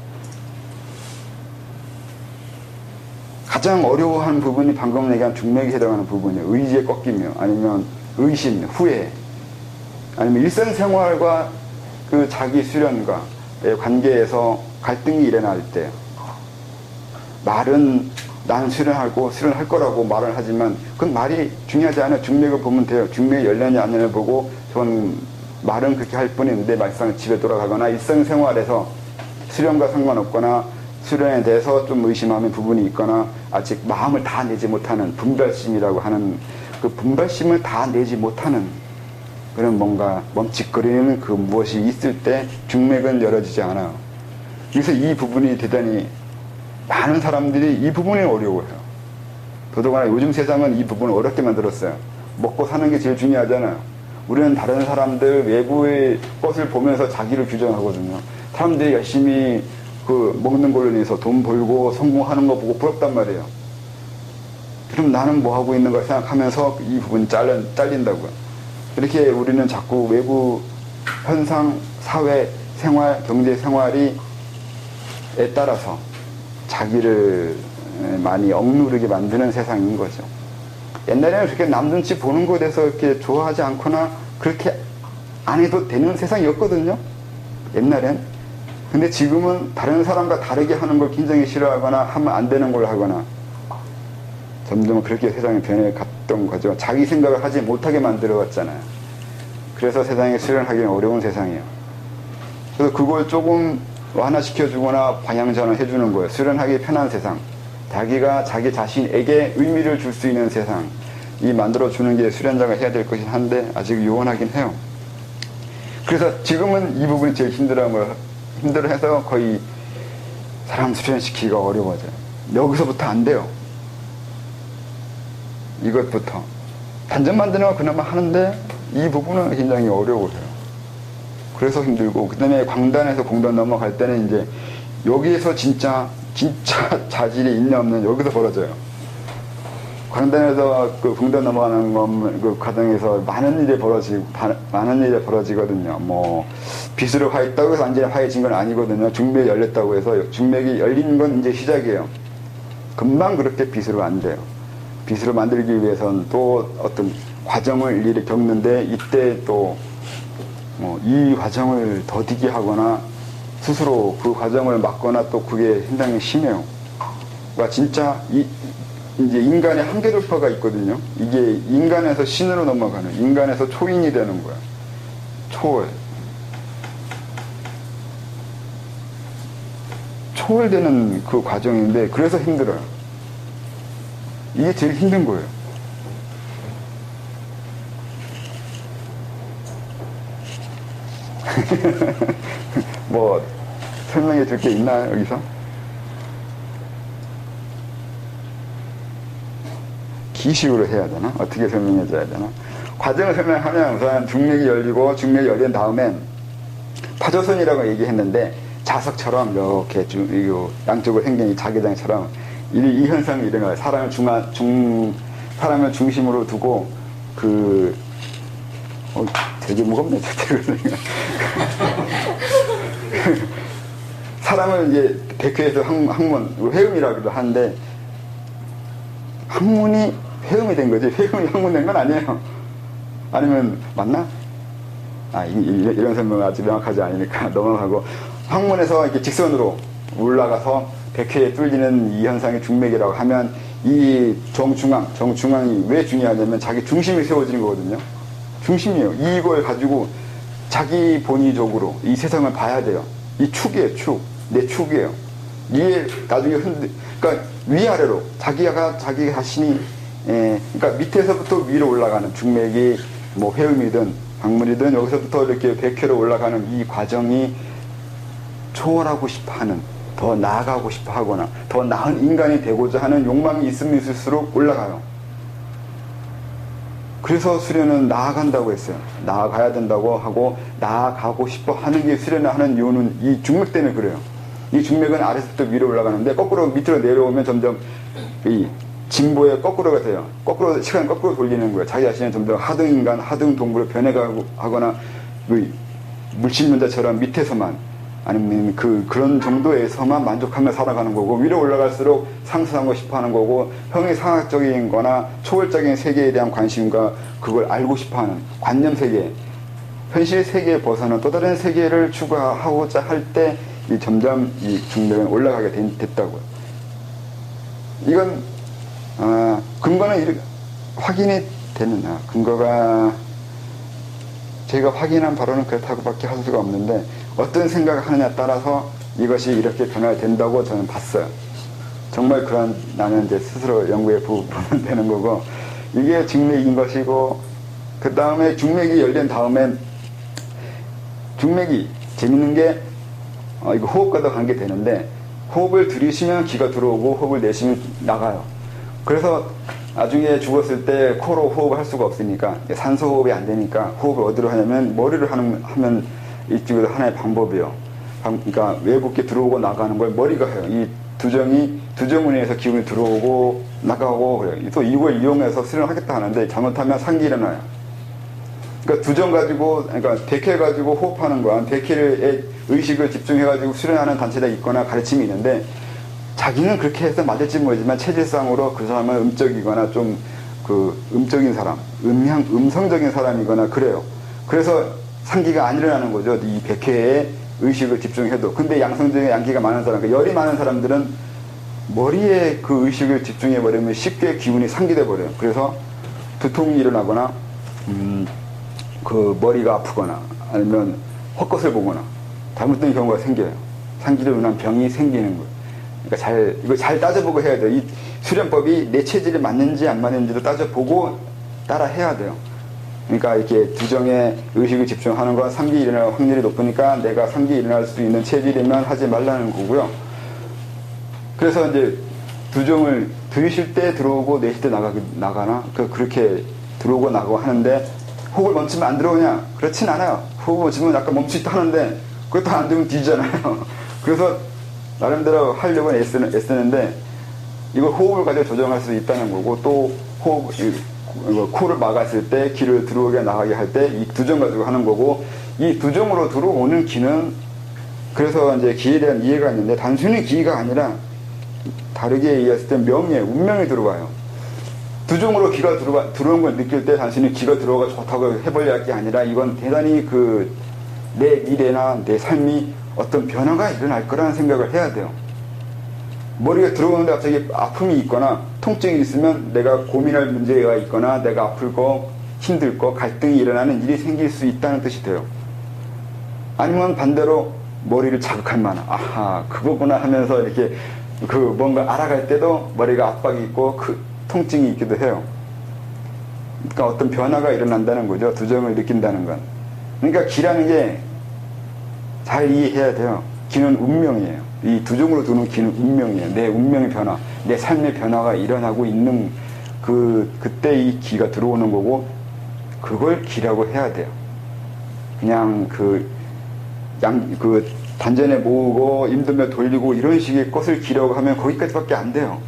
가장 어려워하는 부분이 방금 얘기한 중맥에 해당하는 부분이에요. 의지에 꺾이며 아니면 의심, 후회, 아니면 일상생활과 그 자기 수련과의 관계에서 갈등이 일어날 때 말은 나는 수련할 거라고 말을 하지만 그건 말이 중요하지 않아요. 중맥을 보면 돼요. 중맥이 열렸냐 안 열렸냐 보고 저는 말은 그렇게 할 뿐인데 막상 집에 돌아가거나 일상생활에서 수련과 상관없거나 수련에 대해서 좀 의심하는 부분이 있거나 아직 마음을 다 내지 못하는 분별심이라고 하는 그 분별심을 다 내지 못하는 그런 뭔가 멈칫거리는 그 무엇이 있을 때 중맥은 열어지지 않아요. 그래서 이 부분이 대단히 많은 사람들이 이 부분이 어려워해요. 더더구나 요즘 세상은 이 부분을 어렵게 만들었어요. 먹고 사는 게 제일 중요하잖아요. 우리는 다른 사람들 외부의 것을 보면서 자기를 규정하거든요. 사람들이 열심히 그 먹는 걸로 인해서 돈 벌고 성공하는 거 보고 부럽단 말이에요. 그럼 나는 뭐 하고 있는 걸 생각하면서 이 부분이 잘린다고요. 이렇게 우리는 자꾸 외부 현상, 사회, 생활, 경제 생활에 따라서 자기를 많이 억누르게 만드는 세상인 거죠. 옛날에는 그렇게 남 눈치 보는 것에 대해서 이렇게 좋아하지 않거나 그렇게 안 해도 되는 세상이었거든요. 옛날엔. 근데 지금은 다른 사람과 다르게 하는 걸 굉장히 싫어하거나 하면 안 되는 걸 하거나 점점 그렇게 세상이 변해갔던 거죠. 자기 생각을 하지 못하게 만들어갔잖아요. 그래서 세상에 수련하기는 어려운 세상이에요. 그래서 그걸 조금 완화시켜주거나 방향전환 해주는 거예요. 수련하기 편한 세상. 자기가 자기 자신에게 의미를 줄 수 있는 세상. 이 만들어주는 게 수련자가 해야 될 것이긴 한데 아직 요원하긴 해요. 그래서 지금은 이 부분이 제일 힘들어해서 거의 사람 수련시키기가 어려워져요. 여기서부터 안 돼요. 이것부터. 단전 만드는 건 그나마 하는데 이 부분은 굉장히 어려워요. 그래서 힘들고 그 다음에 광단에서 공단 넘어갈 때는 이제 여기에서 진짜 자질이 있냐 없는 여기서 벌어져요. 광단에서 그 공단 넘어가는 건 그 과정에서 많은 일이 벌어지거든요. 뭐 빛으로 화했다고 해서 완전히 화해진 건 아니거든요. 중맥이 열렸다고 해서 중맥이 열린 건 이제 시작이에요. 금방 그렇게 빛으로 안 돼요. 빛으로 만들기 위해서는 또 어떤 과정을 일일이 겪는데 이때 또 이 과정을 더디게 하거나 스스로 그 과정을 막거나 또 그게 상당히 심해요. 그러니까 진짜 이제 인간의 한계 돌파가 있거든요. 이게 인간에서 신으로 넘어가는, 인간에서 초인이 되는 거야. 초월되는 그 과정인데 그래서 힘들어요. 이게 제일 힘든 거예요. 뭐 설명해 줄 게 있나요, 여기서? 기식으로 해야 되나? 어떻게 설명해 줘야 되나? 과정을 설명하면 우선 중맥이 열리고 중맥이 열린 다음에 파조선이라고 얘기했는데 자석처럼 이렇게 양쪽으로 생긴 이 자기장처럼 이 현상이 일어나요. 사람을 중심으로 두고 되게 무겁네, 사람을 이제 백회에서 학문, 회음이라고도 하는데 학문이 회음이 된 거지 회음이 학문된 건 아니에요. 아니면 맞나? 이런 설명은 아주 명확하지 않으니까 넘어가고 학문에서 이렇게 직선으로 올라가서 백회에 뚫리는 이 현상이 중맥이라고 하면 이 정중앙이 왜 중요하냐면 자기 중심이 세워지는 거거든요. 중심이에요. 이걸 가지고 자기 본의적으로 이 세상을 봐야 돼요. 이 축이에요, 축. 내 축이에요. 이게 나중에 그러니까 위아래로 자기 자신이 그러니까 밑에서부터 위로 올라가는 중맥이 뭐 회음이든 박물이든 여기서부터 이렇게 백회로 올라가는 이 과정이 초월하고 싶어 하는, 더 나아가고 싶어 하거나 더 나은 인간이 되고자 하는 욕망이 있으면 있을수록 올라가요. 그래서 수련은 나아간다고 했어요. 나아가야 된다고 하고 나아가고 싶어 하는 게 수련을 하는 이유는 이 중맥 때문에 그래요. 이 중맥은 아래서부터 위로 올라가는데 거꾸로 밑으로 내려오면 점점 이 진보의 거꾸로가 돼요. 시간 거꾸로 돌리는 거예요. 자기 자신은 점점 하등인간, 하등동물로 변해가거나 물질론자처럼 밑에서만 아니면 그런 정도에서만 만족하며 살아가는 거고 위로 올라갈수록 상승하고 싶어하는 거고 형이상학적인 거나 초월적인 세계에 대한 관심과 그걸 알고 싶어하는 관념 세계, 현실 세계에 벗어난 또 다른 세계를 추구하고자 할 때 점점 이 중맥은 올라가게 됐다고요. 이건 근거는 확인이 되는 근거가 저희가 확인한 바로는 그렇다고밖에 할 수가 없는데 어떤 생각을 하느냐에 따라서 이것이 이렇게 변화된다고 저는 봤어요. 정말 그런 나는 이제 스스로 연구에 보면 되는 거고 이게 중맥인 것이고 그 다음에 중맥이 열린 다음에 중맥이 재밌는 게 이거 호흡과도 관계되는데 호흡을 들이쉬면 기가 들어오고 호흡을 내쉬면 나가요. 그래서 나중에 죽었을 때 코로 호흡을 할 수가 없으니까 산소 호흡이 안 되니까 호흡을 어디로 하냐면 머리를 하면 이쪽에도 하나의 방법이에요. 그러니까 외부께 들어오고 나가는 걸 머리가 해요. 이 두정문에서 기운이 들어오고 나가고 그래요. 또 이걸 이용해서 수련하겠다 하는데 잘못하면 상기 일어나요. 그러니까 두정 가지고 그러니까 백회 가지고 호흡하는 건 백회의 의식을 집중해가지고 수련하는 단체가 있거나 가르침이 있는데 자기는 그렇게 해서 맞을지 모르지만 체질상으로 그 사람은 음적이거나 좀 음적인 사람, 음성적인 사람이거나 그래요. 그래서 상기가 안 일어나는 거죠. 이 백회에 의식을 집중해도. 근데 양성적인 양기가 많은 사람, 그러니까 열이 많은 사람들은 머리에 그 의식을 집중해버리면 쉽게 기운이 상기돼 버려요. 그래서 두통이 일어나거나, 머리가 아프거나, 아니면 헛것을 보거나, 잘못된 경우가 생겨요. 상기로 인한 병이 생기는 거예요. 그러니까 이거 잘 따져보고 해야 돼요. 이 수련법이 내 체질에 맞는지 안 맞는지도 따져보고 따라 해야 돼요. 그러니까 이렇게 두정에 의식을 집중하는 건 상기 일어날 확률이 높으니까 내가 상기 일어날 수 있는 체질이면 하지 말라는 거고요. 그래서 이제 두정을 들이쉴 때 들어오고 내쉴 때 나가나? 그렇게 들어오고 나가고 하는데 호흡을 멈추면 안 들어오냐? 그렇진 않아요. 호흡을 멈추면 약간 멈추기도 하는데 그것도 안 되면 뒤지잖아요. 그래서 나름대로 하려고 애쓰는데 이걸 호흡을 가지고 조정할 수 있다는 거고 또 코를 막았을 때 기를 들어오게 나가게 할 때 이 두정 가지고 하는 거고 이 두정으로 들어오는 기는 그래서 이제 기에 대한 이해가 있는데 단순히 기가 아니라 다르게 이해했을 때 명예, 운명이 들어와요. 두정으로 기가 들어온 걸 느낄 때 단순히 기가 들어가 좋다고 해버려야 할 게 아니라 이건 대단히 내 미래나 내 삶이 어떤 변화가 일어날 거라는 생각을 해야 돼요. 머리가 들어오는데 갑자기 아픔이 있거나 통증이 있으면 내가 고민할 문제가 있거나 내가 아플고 힘들고 갈등이 일어나는 일이 생길 수 있다는 뜻이 돼요. 아니면 반대로 머리를 자극할 만한 아하 그거구나 하면서 이렇게 뭔가 알아갈 때도 머리가 압박이 있고 통증이 있기도 해요. 그러니까 어떤 변화가 일어난다는 거죠. 두정을 느낀다는 건. 그러니까 기라는 게 잘 이해해야 돼요. 기는 운명이에요. 이 두 종으로 두는 기는 운명이에요. 내 운명의 변화, 내 삶의 변화가 일어나고 있는 그때 이 기가 들어오는 거고, 그걸 기라고 해야 돼요. 그냥 단전에 모으고 임금에 돌리고 이런 식의 것을 기라고 하면 거기까지밖에 안 돼요.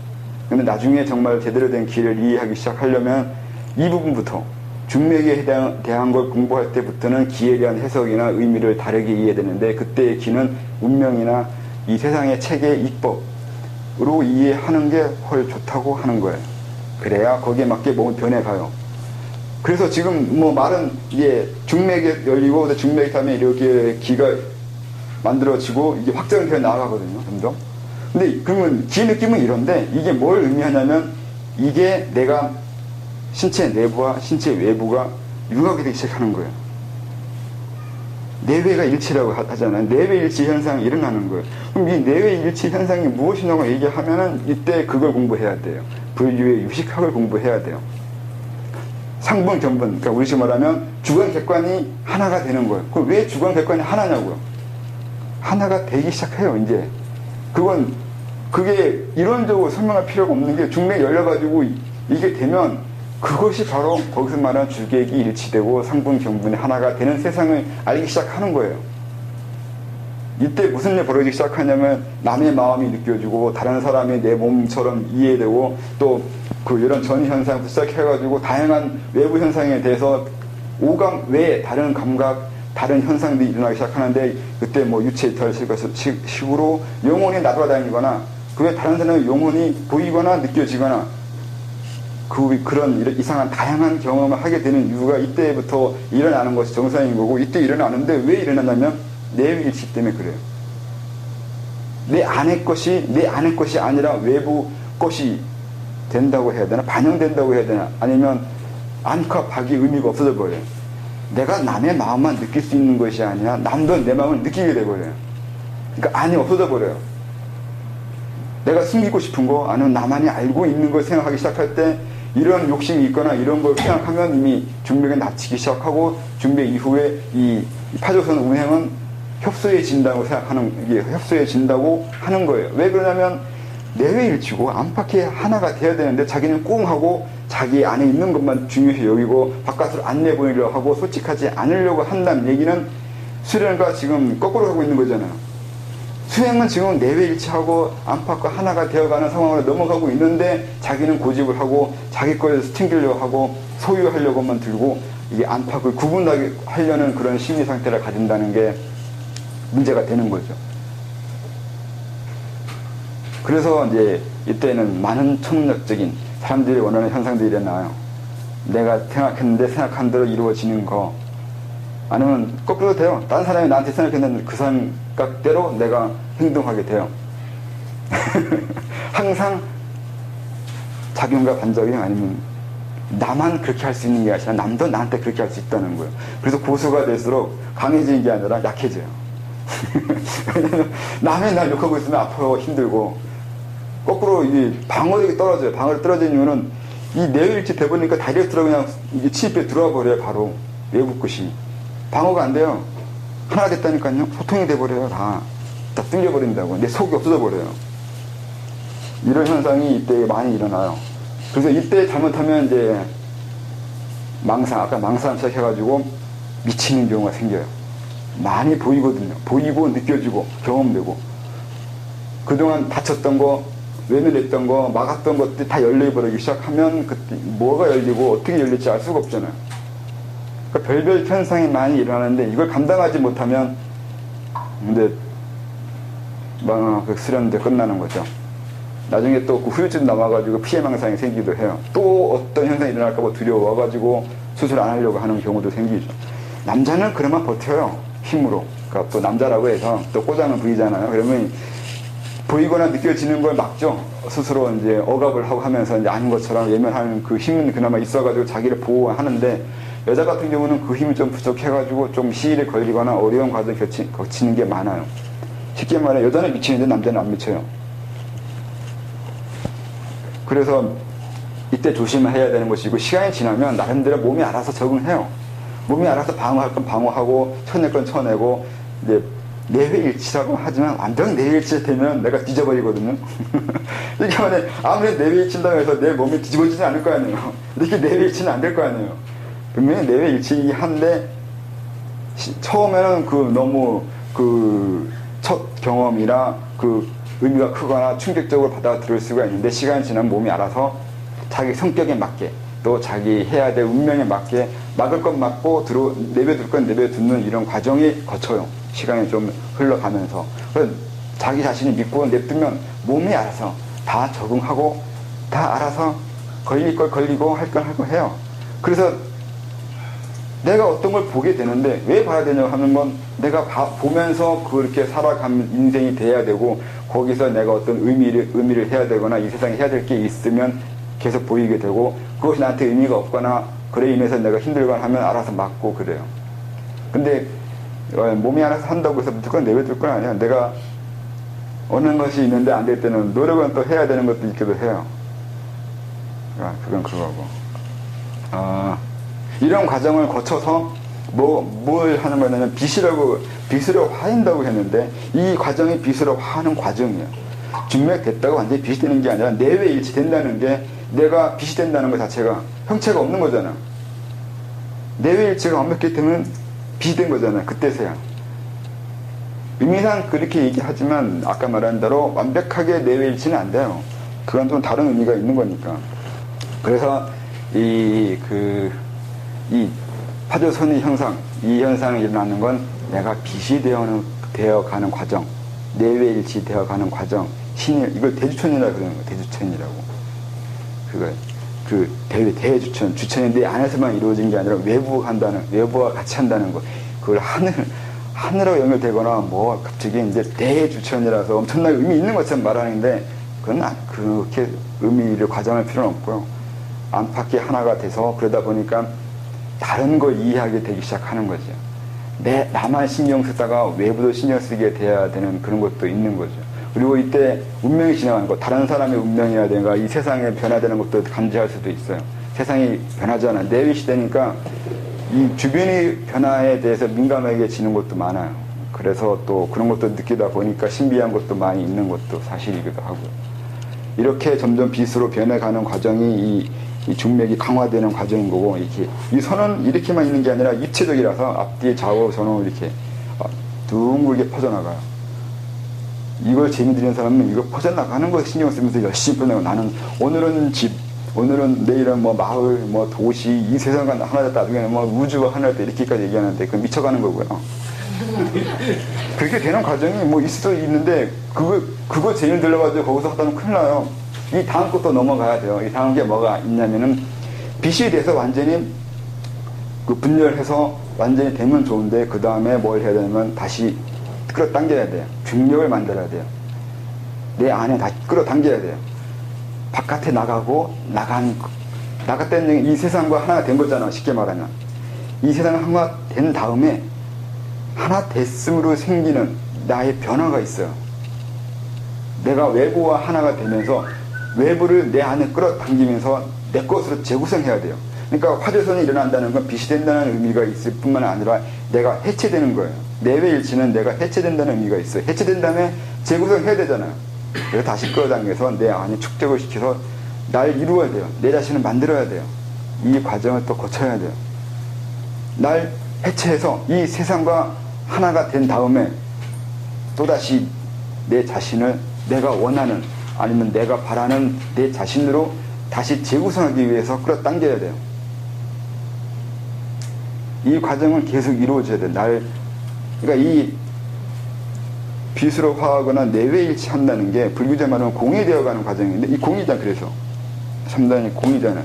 근데 나중에 정말 제대로 된 기를 이해하기 시작하려면 이 부분부터 중맥에 대한 걸 공부할 때부터는 기에 대한 해석이나 의미를 다르게 이해되는데, 그때의 기는 운명이나 이 세상의 체계 이법으로 이해하는 게 훨 좋다고 하는 거예요. 그래야 거기에 맞게 몸이 변해가요. 그래서 지금 뭐 말은 이게 중맥에 열리고 중맥 다음에 이렇게 기가 만들어지고 이게 확장되어 나가거든요. 점점. 근데 그러면 기 느낌은 이런데, 이게 뭘 의미하냐면 이게 내가 신체 내부와 신체 외부가 융합이 되기 시작하는 거예요. 내외가 일치라고 하잖아요. 내외 일치 현상이 일어나는 거예요. 그럼 이 내외 일치 현상이 무엇이냐고 얘기하면은 이때 그걸 공부해야 돼요. 분류의 유식학을 공부해야 돼요. 상분, 견분. 그러니까 우리 식으로 말하면 주관, 객관이 하나가 되는 거예요. 그럼 왜 주관, 객관이 하나냐고요? 하나가 되기 시작해요, 이제. 그게 이론적으로 설명할 필요가 없는 게, 중맥이 열려가지고 이게 되면 그것이 바로 거기서 말하는 주객이 일치되고 상분, 견분이 하나가 되는 세상을 알기 시작하는 거예요. 이때 무슨 일이 벌어지기 시작하냐면 남의 마음이 느껴지고 다른 사람이 내 몸처럼 이해되고 또 이런 전이 현상부터 시작해가지고 다양한 외부 현상에 대해서 오감 외에 다른 감각, 다른 현상들이 일어나기 시작하는데, 그때 뭐 유체이탈 식으로 영혼이 날아다니거나 그게 다른 사람의 영혼이 보이거나 느껴지거나 그런 이상한 다양한 경험을 하게 되는 이유가 이때부터 일어나는 것이 정상인 거고, 이때 일어나는데 왜 일어나냐면 내외일치 때문에 그래요. 내 안의 것이 아니라 외부 것이 된다고 해야 되나? 반영된다고 해야 되나? 아니면 안과 박이 의미가 없어져 버려요. 내가 남의 마음만 느낄 수 있는 것이 아니라 남도 내 마음을 느끼게 돼버려요. 그러니까 안이 없어져 버려요. 내가 숨기고 싶은 거, 아니면 나만이 알고 있는 걸 생각하기 시작할 때 이런 욕심이 있거나 이런 걸 생각하면 이미 중맥에 납치기 시작하고, 중맥 이후에 이 파조선 운행은 협소해진다고 협소해진다고 하는 거예요. 왜 그러냐면 내외일치고 안팎에 하나가 돼야 되는데 자기는 꽁 하고 자기 안에 있는 것만 중요시 여기고 바깥으로 안 내보이려고 하고 솔직하지 않으려고 한다는 얘기는 수련과 지금 거꾸로 하고 있는 거잖아요. 수행은 지금 내외일치하고 안팎과 하나가 되어가는 상황으로 넘어가고 있는데 자기는 고집을 하고 자기 거에서 튕기려고 하고 소유하려고만 들고 이게 안팎을 구분하게 하려는 그런 심리 상태를 가진다는 게 문제가 되는 거죠. 그래서 이제 이때는 많은 초능력적인 사람들이 원하는 현상들이 일어나요. 내가 생각했는데 생각한 대로 이루어지는 거, 아니면 거꾸로 돼요. 다른 사람이 나한테 생각했는데 그 생각대로 내가 행동하게 돼요. 항상 작용과 반작용, 아니면 나만 그렇게 할 수 있는 게 아니라 남도 나한테 그렇게 할 수 있다는 거예요. 그래서 고수가 될수록 강해지는 게 아니라 약해져요. 왜냐면 남의 날 욕하고 있으면 아파요, 힘들고. 거꾸로 이 방어력이 떨어져요. 방어력이 떨어지는 이유는 이 내외일치 돼버리니까 다이렉트로 그냥 이게 침입에 들어와 버려요. 바로 외부 것이 방어가 안 돼요. 하나 됐다니까요. 소통이 돼버려요. 다 뚫려버린다고. 내 속이 없어져 버려요. 이런 현상이 이때 많이 일어나요. 그래서 이때 잘못하면 이제 아까 망상 시작해가지고 미치는 경우가 생겨요. 많이 보이거든요. 보이고 느껴지고 경험되고, 그동안 다쳤던 거, 외면했던 거, 막았던 것들이 다 열려버리기 시작하면 그때 뭐가 열리고 어떻게 열릴지 알 수가 없잖아요. 그러니까 별별 현상이 많이 일어나는데 이걸 감당하지 못하면 근데 그 수련대 끝나는 거죠. 나중에 또 그 후유증 남아가지고 피해망상이 생기기도 해요. 또 어떤 현상이 일어날까봐 두려워가지고 수술 안 하려고 하는 경우도 생기죠. 남자는 그러면 버텨요. 힘으로. 그러니까 또 남자라고 해서 또 꼬장은 부리잖아요. 그러면 보이거나 느껴지는 걸 막죠. 스스로 이제 억압을 하고 하면서 이제 아닌 것처럼 예면하는 그 힘은 그나마 있어가지고 자기를 보호하는데, 여자 같은 경우는 그 힘이 좀 부족해가지고 좀 시일에 걸리거나 어려운 과정을 거치는 게 많아요. 쉽게 말해 여자는 미치는데 남자는 안 미쳐요. 그래서 이때 조심해야 되는 것이고, 시간이 지나면 나름대로 몸이 알아서 적응해요. 몸이 알아서 방어할 건 방어하고 쳐낼 건 쳐내고, 이제 내외일치라고 하지만 완전 내외일치 되면 내가 뒤져버리거든요. 이게 만약 아무리 내외일치라고 해서 내 몸이 뒤집어지지 않을 거 아니에요. 이렇게 내외일치는 안 될 거 아니에요. 분명히 내외일치이긴 한데 처음에는 너무 첫 경험이라 의미가 크거나 충격적으로 받아들일 수가 있는데 시간이 지나면 몸이 알아서 자기 성격에 맞게 또 자기 해야 될 운명에 맞게 막을 건 막고 내버려둘 건 내버려두는 이런 과정이 거쳐요. 시간이 좀 흘러가면서. 그래서 자기 자신이 믿고 냅두면 몸이 알아서 다 적응하고 다 알아서 걸릴 걸 걸리고 할 건 할 거 해요. 그래서 내가 어떤 걸 보게 되는데 왜 봐야 되냐고 하는 건 내가 보면서 그렇게 살아가는 인생이 돼야 되고 거기서 내가 어떤 의미를 해야 되거나 이 세상에 해야 될 게 있으면 계속 보이게 되고 그것이 나한테 의미가 없거나 그래 인해서 내가 힘들거나 하면 알아서 막고 그래요. 근데 몸이 알아서 한다고 해서 무조건 내버려둘 건 아니야. 내가 어느 것이 있는데 안 될 때는 노력은 또 해야 되는 것도 있기도 해요. 그건 그거고. 이런 과정을 거쳐서 뭘 하는 거냐면 빛으로 화한다고 했는데 이 과정이 빛으로 화하는 과정이에요. 증명됐다고 완전히 빛이 되는 게 아니라 내외일치 된다는 게 내가 빛이 된다는 것 자체가 형체가 없는 거잖아. 내외일치가 완벽히 되면 빛이 된 거잖아. 그때서야. 의미상 그렇게 얘기하지만 아까 말한 대로 완벽하게 내외일치는 안 돼요. 그건 좀 다른 의미가 있는 거니까. 그래서 이 파조선의 현상, 이 현상이 일어나는 건 내가 빛이 되어가는 과정, 내외일치 되어가는 과정, 이걸 대주천이라고 그러는 거예요. 대주천이라고. 대주천, 주천이 내 안에서만 이루어진 게 아니라 외부와 같이 한다는 거. 그걸 하늘하고 연결되거나 갑자기 이제 대주천이라서 엄청나게 의미 있는 것처럼 말하는데 그건 그렇게 의미를 과장할 필요는 없고요. 안팎이 하나가 돼서 그러다 보니까 다른 걸 이해하게 되기 시작하는 거죠. 나만 신경 쓰다가 외부도 신경 쓰게 돼야 되는 그런 것도 있는 거죠. 그리고 이때 운명이 지나가는 거, 다른 사람의 운명이라든가 이 세상에 변화되는 것도 감지할 수도 있어요. 세상이 변하잖아. 내위 시대니까 이 주변의 변화에 대해서 민감해지는 것도 많아요. 그래서 또 그런 것도 느끼다 보니까 신비한 것도 많이 있는 것도 사실이기도 하고요. 이렇게 점점 빛으로 변해가는 과정이 이 중맥이 강화되는 과정인 거고, 이 선은 이렇게만 있는 게 아니라 입체적이라서 앞뒤 좌우 전후 이렇게 둥글게 퍼져나가요. 이걸 재미들이는 사람은 이거 퍼져나가는 거 신경 쓰면서 열심히 퍼져나가고, 나는 오늘은 집, 내일은 마을, 도시, 이 세상과 하나 됐다, 나중에는 우주가 하나 됐다, 이렇게까지 얘기하는데 그건 미쳐가는 거고요. 그렇게 되는 과정이 있을 수도 있는데, 그거 재미 들려가지고 거기서 하다는 큰일 나요. 이 다음 것도 넘어가야 돼요. 이 다음 게 뭐가 있냐면은, 빛이 돼서 완전히 분열해서 완전히 되면 좋은데, 그 다음에 뭘 해야 되냐면, 다시 끌어당겨야 돼요. 중력을 만들어야 돼요. 내 안에 다시 끌어당겨야 돼요. 바깥에 나갔다는 이 세상과 하나가 된 거잖아, 쉽게 말하면. 이 세상은 하나 된 다음에, 하나 됐음으로 생기는 나의 변화가 있어요. 내가 외부와 하나가 되면서 외부를 내 안에 끌어당기면서 내 것으로 재구성해야 돼요. 그러니까 화재선이 일어난다는 건 빛이 된다는 의미가 있을 뿐만 아니라 내가 해체되는 거예요. 내외일치는 내가 해체된다는 의미가 있어요. 해체된 다음에 재구성해야 되잖아요. 그래서 다시 끌어당겨서 내 안에 축적을 시켜서 날 이루어야 돼요. 내 자신을 만들어야 돼요. 이 과정을 또 거쳐야 돼요. 날 해체해서 이 세상과 하나가 된 다음에 또다시 내 자신을 내가 원하는, 아니면 내가 바라는 내 자신으로 다시 재구성하기 위해서 끌어당겨야 돼요. 이 과정을 계속 이루어져야 돼요. 그러니까 이 빛으로 화하거나 내외일치 한다는 게 불교자 말하면 공이 되어가는 과정인데, 이 공이잖아. 그래서 3단이 공이잖아요.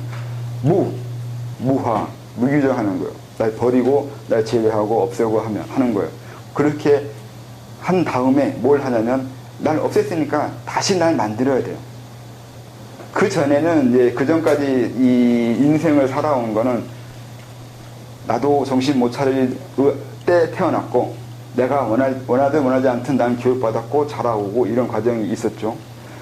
무화, 무규정하는 거예요. 날 버리고 날 제외하고 없애고 하는 거예요. 그렇게 한 다음에 뭘 하냐면, 날 없앴으니까 다시 날 만들어야 돼요. 그 전에는 이제 그 전까지 이 인생을 살아온 거는 나도 정신 못 차릴 때 태어났고, 내가 원하든 원하지 않든 난 교육받았고 자라오고 이런 과정이 있었죠.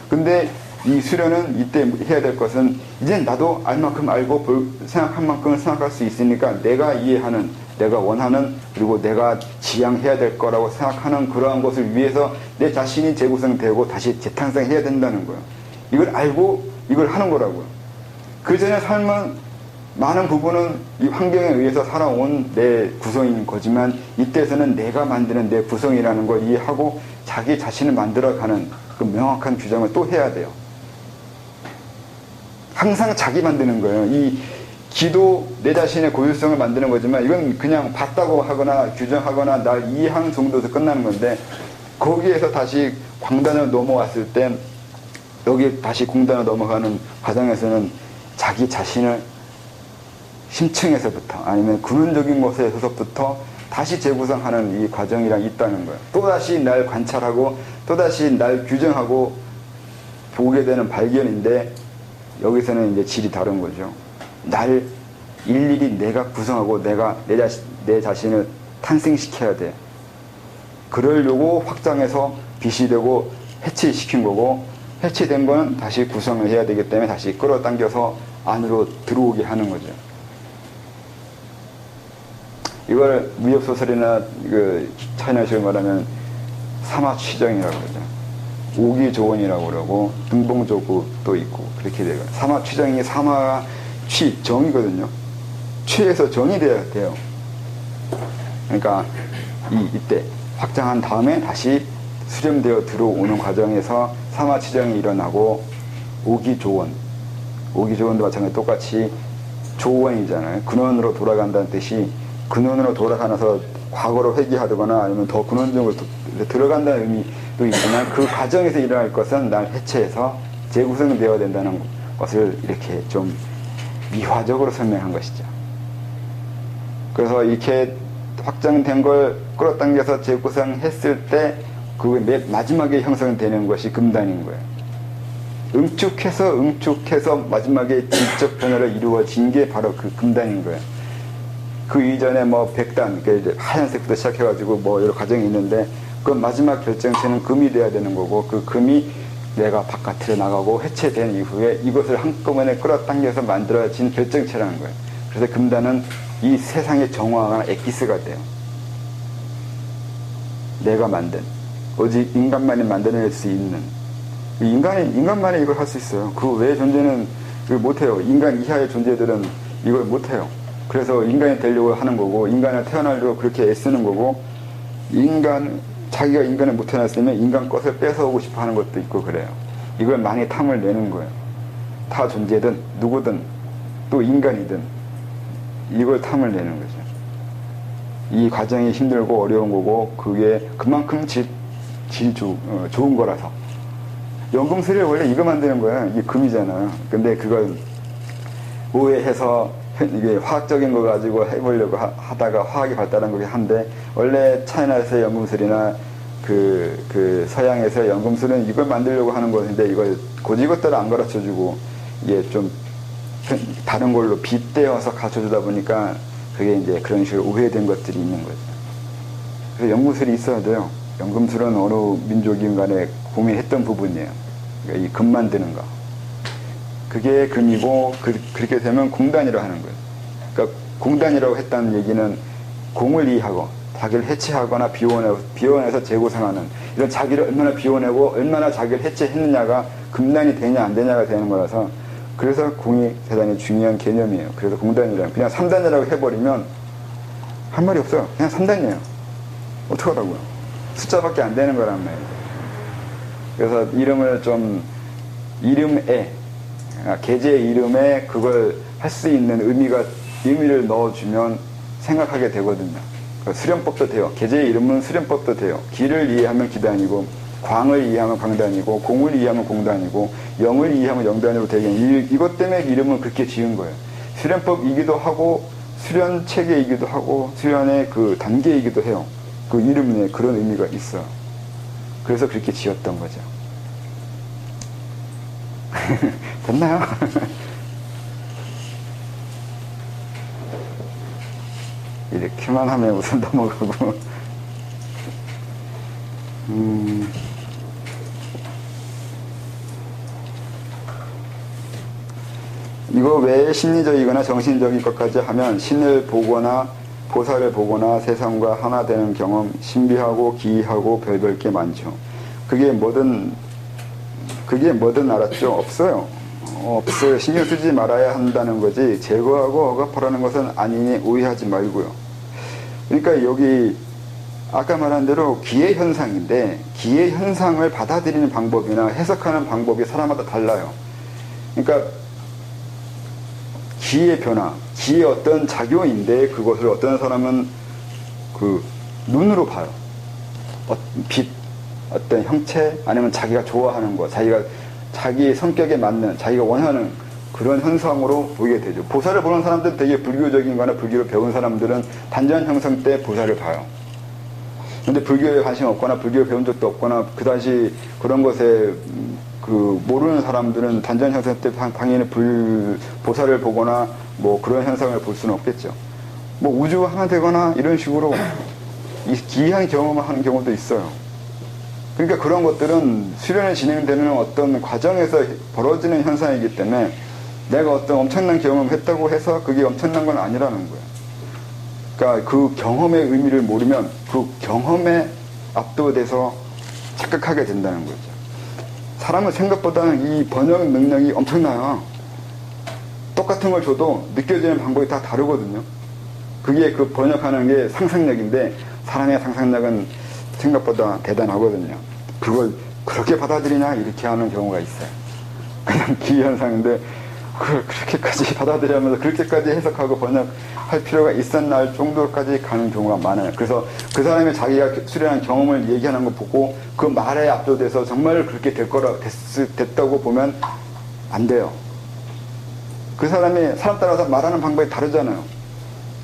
근데 이 수련은 이때 해야 될 것은, 이제 나도 알 만큼 알고 생각한 만큼은 생각할 수 있으니까 내가 이해하는 내가 원하는 그리고 내가 지향해야 될 거라고 생각하는 그러한 것을 위해서 내 자신이 재구성되고 다시 재탄생해야 된다는 거예요. 이걸 알고 이걸 하는 거라고요. 그 전에 삶은 많은 부분은 이 환경에 의해서 살아온 내 구성인 거지만 이때에서는 내가 만드는 내 구성이라는 걸 이해하고 자기 자신을 만들어가는 그 명확한 규정을 또 해야 돼요. 항상 자기 만드는 거예요. 이 기도 내 자신의 고유성을 만드는 거지만 이건 그냥 봤다고 하거나 규정하거나 날 이해하는 정도에서 끝나는 건데 거기에서 다시 광단을 넘어왔을 때 여기 다시 공단을 넘어가는 과정에서는 자기 자신을 심층에서부터 아니면 근원적인 것에서부터 다시 재구성하는 이 과정이랑 있다는 거예요. 또다시 날 관찰하고 또다시 날 규정하고 보게 되는 발견인데 여기서는 이제 질이 다른 거죠. 날 일일이 내가 구성하고 내가 내 자신을 탄생시켜야 돼. 그러려고 확장해서 빛이 되고 해체시킨 거고 해체된 거는 다시 구성을 해야 되기 때문에 다시 끌어당겨서 안으로 들어오게 하는 거죠. 이걸 무협소설이나 차이나식으로 말하면 삼화취정이라고 그러죠. 오기조원이라고 그러고 등봉조구도 있고 그렇게 돼요. 삼화취정이 삼화가 정이거든요. 취에서 정이 돼야 돼요. 그러니까 이때 확장한 다음에 다시 수렴되어 들어오는 과정에서 삼화취정이 일어나고 오기조원도 마찬가지로 똑같이 조원이잖아요. 근원으로 돌아간다는 뜻이 근원으로 돌아가서 과거로 회귀하거나 아니면 더 근원적으로 들어간다는 의미도 있지만 그 과정에서 일어날 것은 날 해체해서 재구성되어야 된다는 것을 이렇게 좀 미화적으로 설명한 것이죠. 그래서 이렇게 확장된 걸 끌어당겨서 재구성했을 때 그 맨 마지막에 형성되는 것이 금단인 거예요. 응축해서 마지막에 질적 변화를 이루어진 게 바로 그 금단인 거예요. 그 이전에 뭐 백단, 그러니까 하얀색부터 시작해가지고 뭐 여러 과정이 있는데 그 마지막 결정체는 금이 돼야 되는 거고 그 금이 내가 바깥으로 나가고 해체된 이후에 이것을 한꺼번에 끌어당겨서 만들어진 결정체라는 거예요. 그래서 금단은 이 세상의 정화가 엑기스가 돼요. 내가 만든, 오직 인간만이 만들어낼 수 있는 인간만이 이걸 할 수 있어요. 그 외의 존재는 이걸 못해요. 인간 이하의 존재들은 이걸 못해요. 그래서 인간이 되려고 하는 거고 인간을 태어나려고 그렇게 애쓰는 거고 자기가 인간을 못 태어났으면 인간 것을 뺏어오고 싶어 하는 것도 있고 그래요. 이걸 많이 탐을 내는 거예요. 타 존재든 누구든 또 인간이든 이걸 탐을 내는 거죠. 이 과정이 힘들고 어려운 거고 그게 그만큼 좋은 거라서 연금술이 원래 이거 만드는 거야. 이게 금이잖아요. 근데 그걸 오해해서 이게 화학적인 거 가지고 해보려고 하다가 화학이 발달한 거긴 한데 원래 차이나에서의 연금술이나 그 서양에서 연금술은 이걸 만들려고 하는 것인데 이걸 고지것대로 안 가르쳐주고 이게 좀 다른 걸로 빗대어서 가르쳐주다 보니까 그게 이제 그런 식으로 오해된 것들이 있는 거죠. 그래서 연금술이 있어야 돼요. 연금술은 어느 민족인 간에 고민했던 부분이에요. 그러니까 이 금 만드는 거. 그게 금이고 그렇게 되면 공단이라고 하는 거예요. 그러니까 공단이라고 했다는 얘기는 공을 이해하고 자기를 해체하거나 비워내서 재구성하는 이런 자기를 얼마나 비워내고 얼마나 자기를 해체했느냐가 금단이 되냐 안 되냐가 되는 거라서 그래서 공이 대단히 중요한 개념이에요. 그래서 공단이라는 그냥 3단이라고 해버리면 할 말이 없어요. 그냥 3단이에요. 어떡하라고요. 숫자밖에 안 되는 거란 말이에요. 그래서 이름을 좀 계제의 이름에 그걸 할 수 있는 의미를 넣어주면 생각하게 되거든요. 수련법도 돼요. 계제의 이름은 수련법도 돼요. 기를 이해하면 기단이고 광을 이해하면 광단이고 공을 이해하면 공단이고 영을 이해하면 영단으로 되게 이것 때문에 이름은 그렇게 지은 거예요. 수련법이기도 하고 수련 체계이기도 하고 수련의 그 단계이기도 해요. 그 이름에 그런 의미가 있어요. 그래서 그렇게 지었던 거죠. 됐나요? 이렇게만 하면 우선 넘어가고 이거 외에 심리적이거나 정신적인 것까지 하면 신을 보거나 보살을 보거나 세상과 하나 되는 경험, 신비하고 기이하고 별별 게 많죠. 그게 뭐든 알았죠? 없어요. 없어요. 신경 쓰지 말아야 한다는 거지, 제거하고 억압하라는 것은 아니니 오해하지 말고요. 그러니까 여기 아까 말한 대로 기의 현상인데, 기의 현상을 받아들이는 방법이나 해석하는 방법이 사람마다 달라요. 그러니까 기의 변화, 기의 어떤 작용인데, 그것을 어떤 사람은 그 눈으로 봐요. 빛, 어떤 형체, 아니면 자기가 좋아하는 것, 자기 성격에 맞는, 자기가 원하는 그런 현상으로 보게 되죠. 보살을 보는 사람들은 되게 불교적인 거나 불교를 배운 사람들은 단전 형성 때 보살을 봐요. 근데 불교에 관심 없거나 불교를 배운 적도 없거나 그 당시 그런 것에 모르는 사람들은 단전 형성 때 당연히 보살을 보거나 뭐 그런 현상을 볼 수는 없겠죠. 뭐 우주가 하나 되거나 이런 식으로 기이한 경험을 하는 경우도 있어요. 그러니까 그런 것들은 수련이 진행되는 어떤 과정에서 벌어지는 현상이기 때문에 내가 어떤 엄청난 경험을 했다고 해서 그게 엄청난 건 아니라는 거예요. 그러니까 그 경험의 의미를 모르면 그 경험에 압도돼서 착각하게 된다는 거죠. 사람은 생각보다는 이 번역 능력이 엄청나요. 똑같은 걸 줘도 느껴지는 방법이 다 다르거든요. 그게 그 번역하는 게 상상력인데, 사람의 상상력은 생각보다 대단하거든요. 그걸 그렇게 받아들이냐 이렇게 하는 경우가 있어요. 그냥 기현상인데 그걸 그렇게까지 받아들이면서 그렇게까지 해석하고 번역할 필요가 있었나 할 정도까지 가는 경우가 많아요. 그래서 그 사람이 자기가 수련한 경험을 얘기하는 거 보고 그 말에 압도돼서 정말 그렇게 됐다고 보면 안 돼요. 그 사람이 사람 따라서 말하는 방법이 다르잖아요.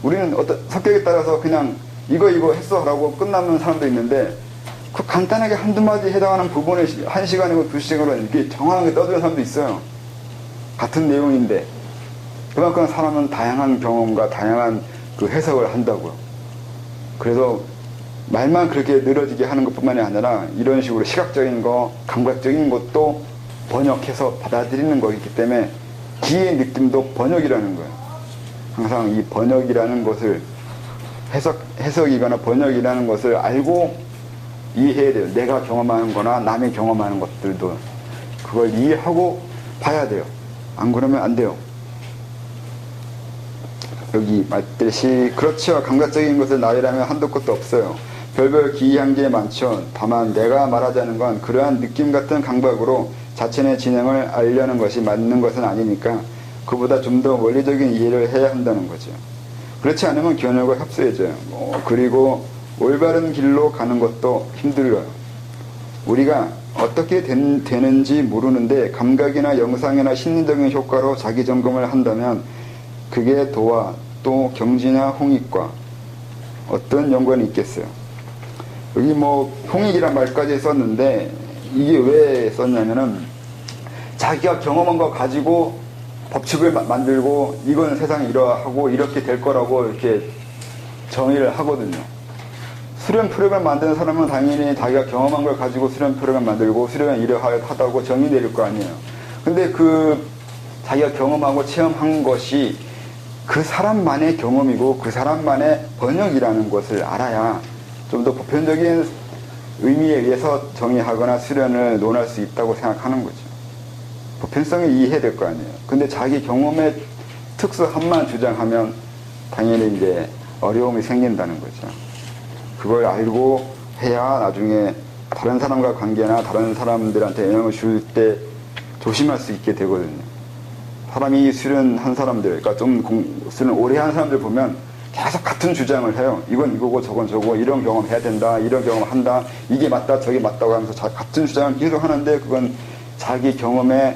우리는 어떤 성격에 따라서 그냥 이거 했어 라고 끝나는 사람도 있는데, 그 간단하게 한두 마디 해당하는 부분에 1시간이고 2시간으로 이렇게 정확하게 떠드는 사람도 있어요. 같은 내용인데. 그만큼 사람은 다양한 경험과 다양한 그 해석을 한다고요. 그래서 말만 그렇게 늘어지게 하는 것뿐만이 아니라 이런 식으로 시각적인 거, 감각적인 것도 번역해서 받아들이는 거기 때문에 기의 느낌도 번역이라는 거예요. 항상 이 번역이라는 것을 해석이거나 번역이라는 것을 알고 이해해야 돼요. 내가 경험하는 거나 남이 경험하는 것들도 그걸 이해하고 봐야 돼요. 안 그러면 안 돼요. 여기 말듯이 그렇죠. 감각적인 것을 나열하면 한도 끝도 없어요. 별별 기이한 게 많죠. 다만 내가 말하자는 건 그러한 느낌 같은 감각으로 자신의 진행을 알려는 것이 맞는 것은 아니니까 그보다 좀 더 원리적인 이해를 해야 한다는 거죠. 그렇지 않으면 견열과 협소해져요. 그리고 올바른 길로 가는 것도 힘들어요. 우리가 어떻게 되는지 모르는데 감각이나 영상이나 심리적인 효과로 자기 점검을 한다면 그게 도와 또 경지나 홍익과 어떤 연관이 있겠어요. 여기 뭐 홍익이란 말까지 썼는데 이게 왜 썼냐면은 자기가 경험한 거 가지고 법칙을 만들고 이건 세상이 이러하고 이렇게 될 거라고 이렇게 정의를 하거든요. 수련 프로그램 만드는 사람은 당연히 자기가 경험한 걸 가지고 수련 프로그램 만들고 수련은 이러하다고 정의 내릴 거 아니에요. 근데 그 자기가 경험하고 체험한 것이 그 사람만의 경험이고 그 사람만의 번역이라는 것을 알아야 좀 더 보편적인 의미에 의해서 정의하거나 수련을 논할 수 있다고 생각하는 거죠. 보편성을 이해해야 될 거 아니에요. 근데 자기 경험의 특수함만 주장하면 당연히 이제 어려움이 생긴다는 거죠. 그걸 알고 해야 나중에 다른 사람과 관계나 다른 사람들한테 영향을 줄 때 조심할 수 있게 되거든요. 사람이 수련한 사람들, 그러니까 좀 수련 오래 한 사람들 보면 계속 같은 주장을 해요. 이건 이거고 저건 저거, 이런 경험 해야 된다, 이런 경험 한다, 이게 맞다, 저게 맞다고 하면서 같은 주장을 계속 하는데 그건 자기 경험에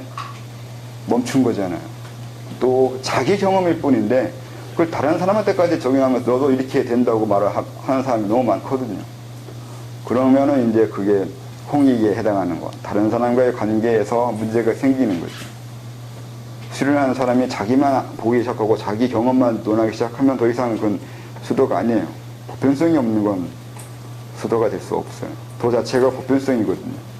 멈춘 거잖아요. 또 자기 경험일 뿐인데 그걸 다른 사람한테까지 적용하면서 너도 이렇게 된다고 말을 하는 사람이 너무 많거든요. 그러면은 이제 그게 홍익에 해당하는 거. 다른 사람과의 관계에서 문제가 생기는 거죠. 수련하는 사람이 자기만 보기 시작하고 자기 경험만 논하기 시작하면 더 이상 그건 수도가 아니에요. 보편성이 없는 건 수도가 될 수 없어요. 도 자체가 보편성이거든요.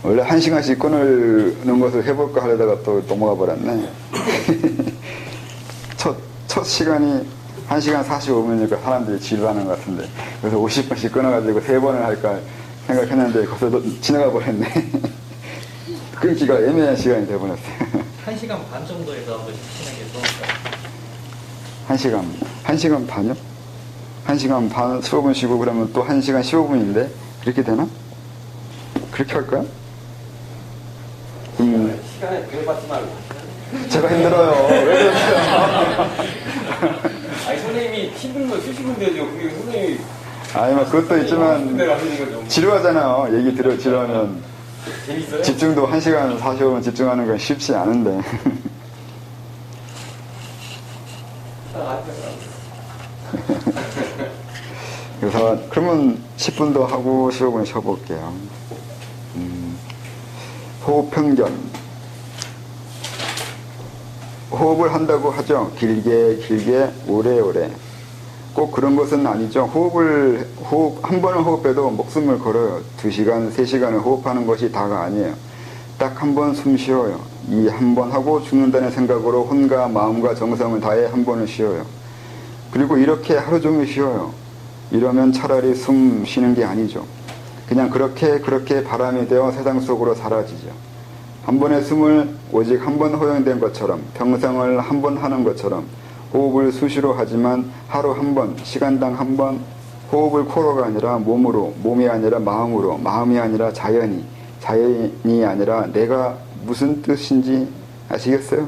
원래 1시간씩 끊는 것을 해볼까 하려다가 또 넘어가 버렸네. 첫 시간이 1시간 45분이니까 사람들이 지루하는 것 같은데. 그래서 50분씩 끊어가지고 3번을 할까 생각했는데 벌써 지나가 버렸네. 끊기가 애매한 시간이 돼버렸어요. 1시간 반 정도에서 한 번씩 친하게 해볼까요? 1시간 반이요? 1시간 반 수업은 쉬고 그러면 또 1시간 15분인데 그렇게 되나? 그렇게 할까요? 시간에 구애받지 말고. 제가 힘들어요. 왜 그러세요? 아니, 선생님이 힘들면 쓰시면 되죠. 그게 선생님이. 아니, 뭐 그것도 있지만 좀 지루하잖아요. 얘기 지루하면. 재밌어요? 집중도 1시간 45분 집중하는 건 쉽지 않은데. 그래서 그러면 10분도 하고 15분 쉬어볼게요. 호흡 편견. 호흡을 한다고 하죠. 길게 오래오래. 꼭 그런 것은 아니죠. 한 번을 호흡해도 목숨을 걸어요. 2시간, 3시간을 호흡하는 것이 다가 아니에요. 딱 한 번 숨 쉬어요. 이 한 번 하고 죽는다는 생각으로 혼과 마음과 정성을 다해 한 번을 쉬어요. 그리고 이렇게 하루 종일 쉬어요. 이러면 차라리 숨 쉬는 게 아니죠. 그냥 그렇게 바람이 되어 세상 속으로 사라지죠. 한 번의 숨을 오직 한 번 허용된 것처럼, 평생을 한 번 하는 것처럼 호흡을 수시로 하지만 하루 한 번, 시간당 한 번 호흡을 코로가 아니라 몸으로, 몸이 아니라 마음으로, 마음이 아니라 자연이 아니라 내가 무슨 뜻인지 아시겠어요?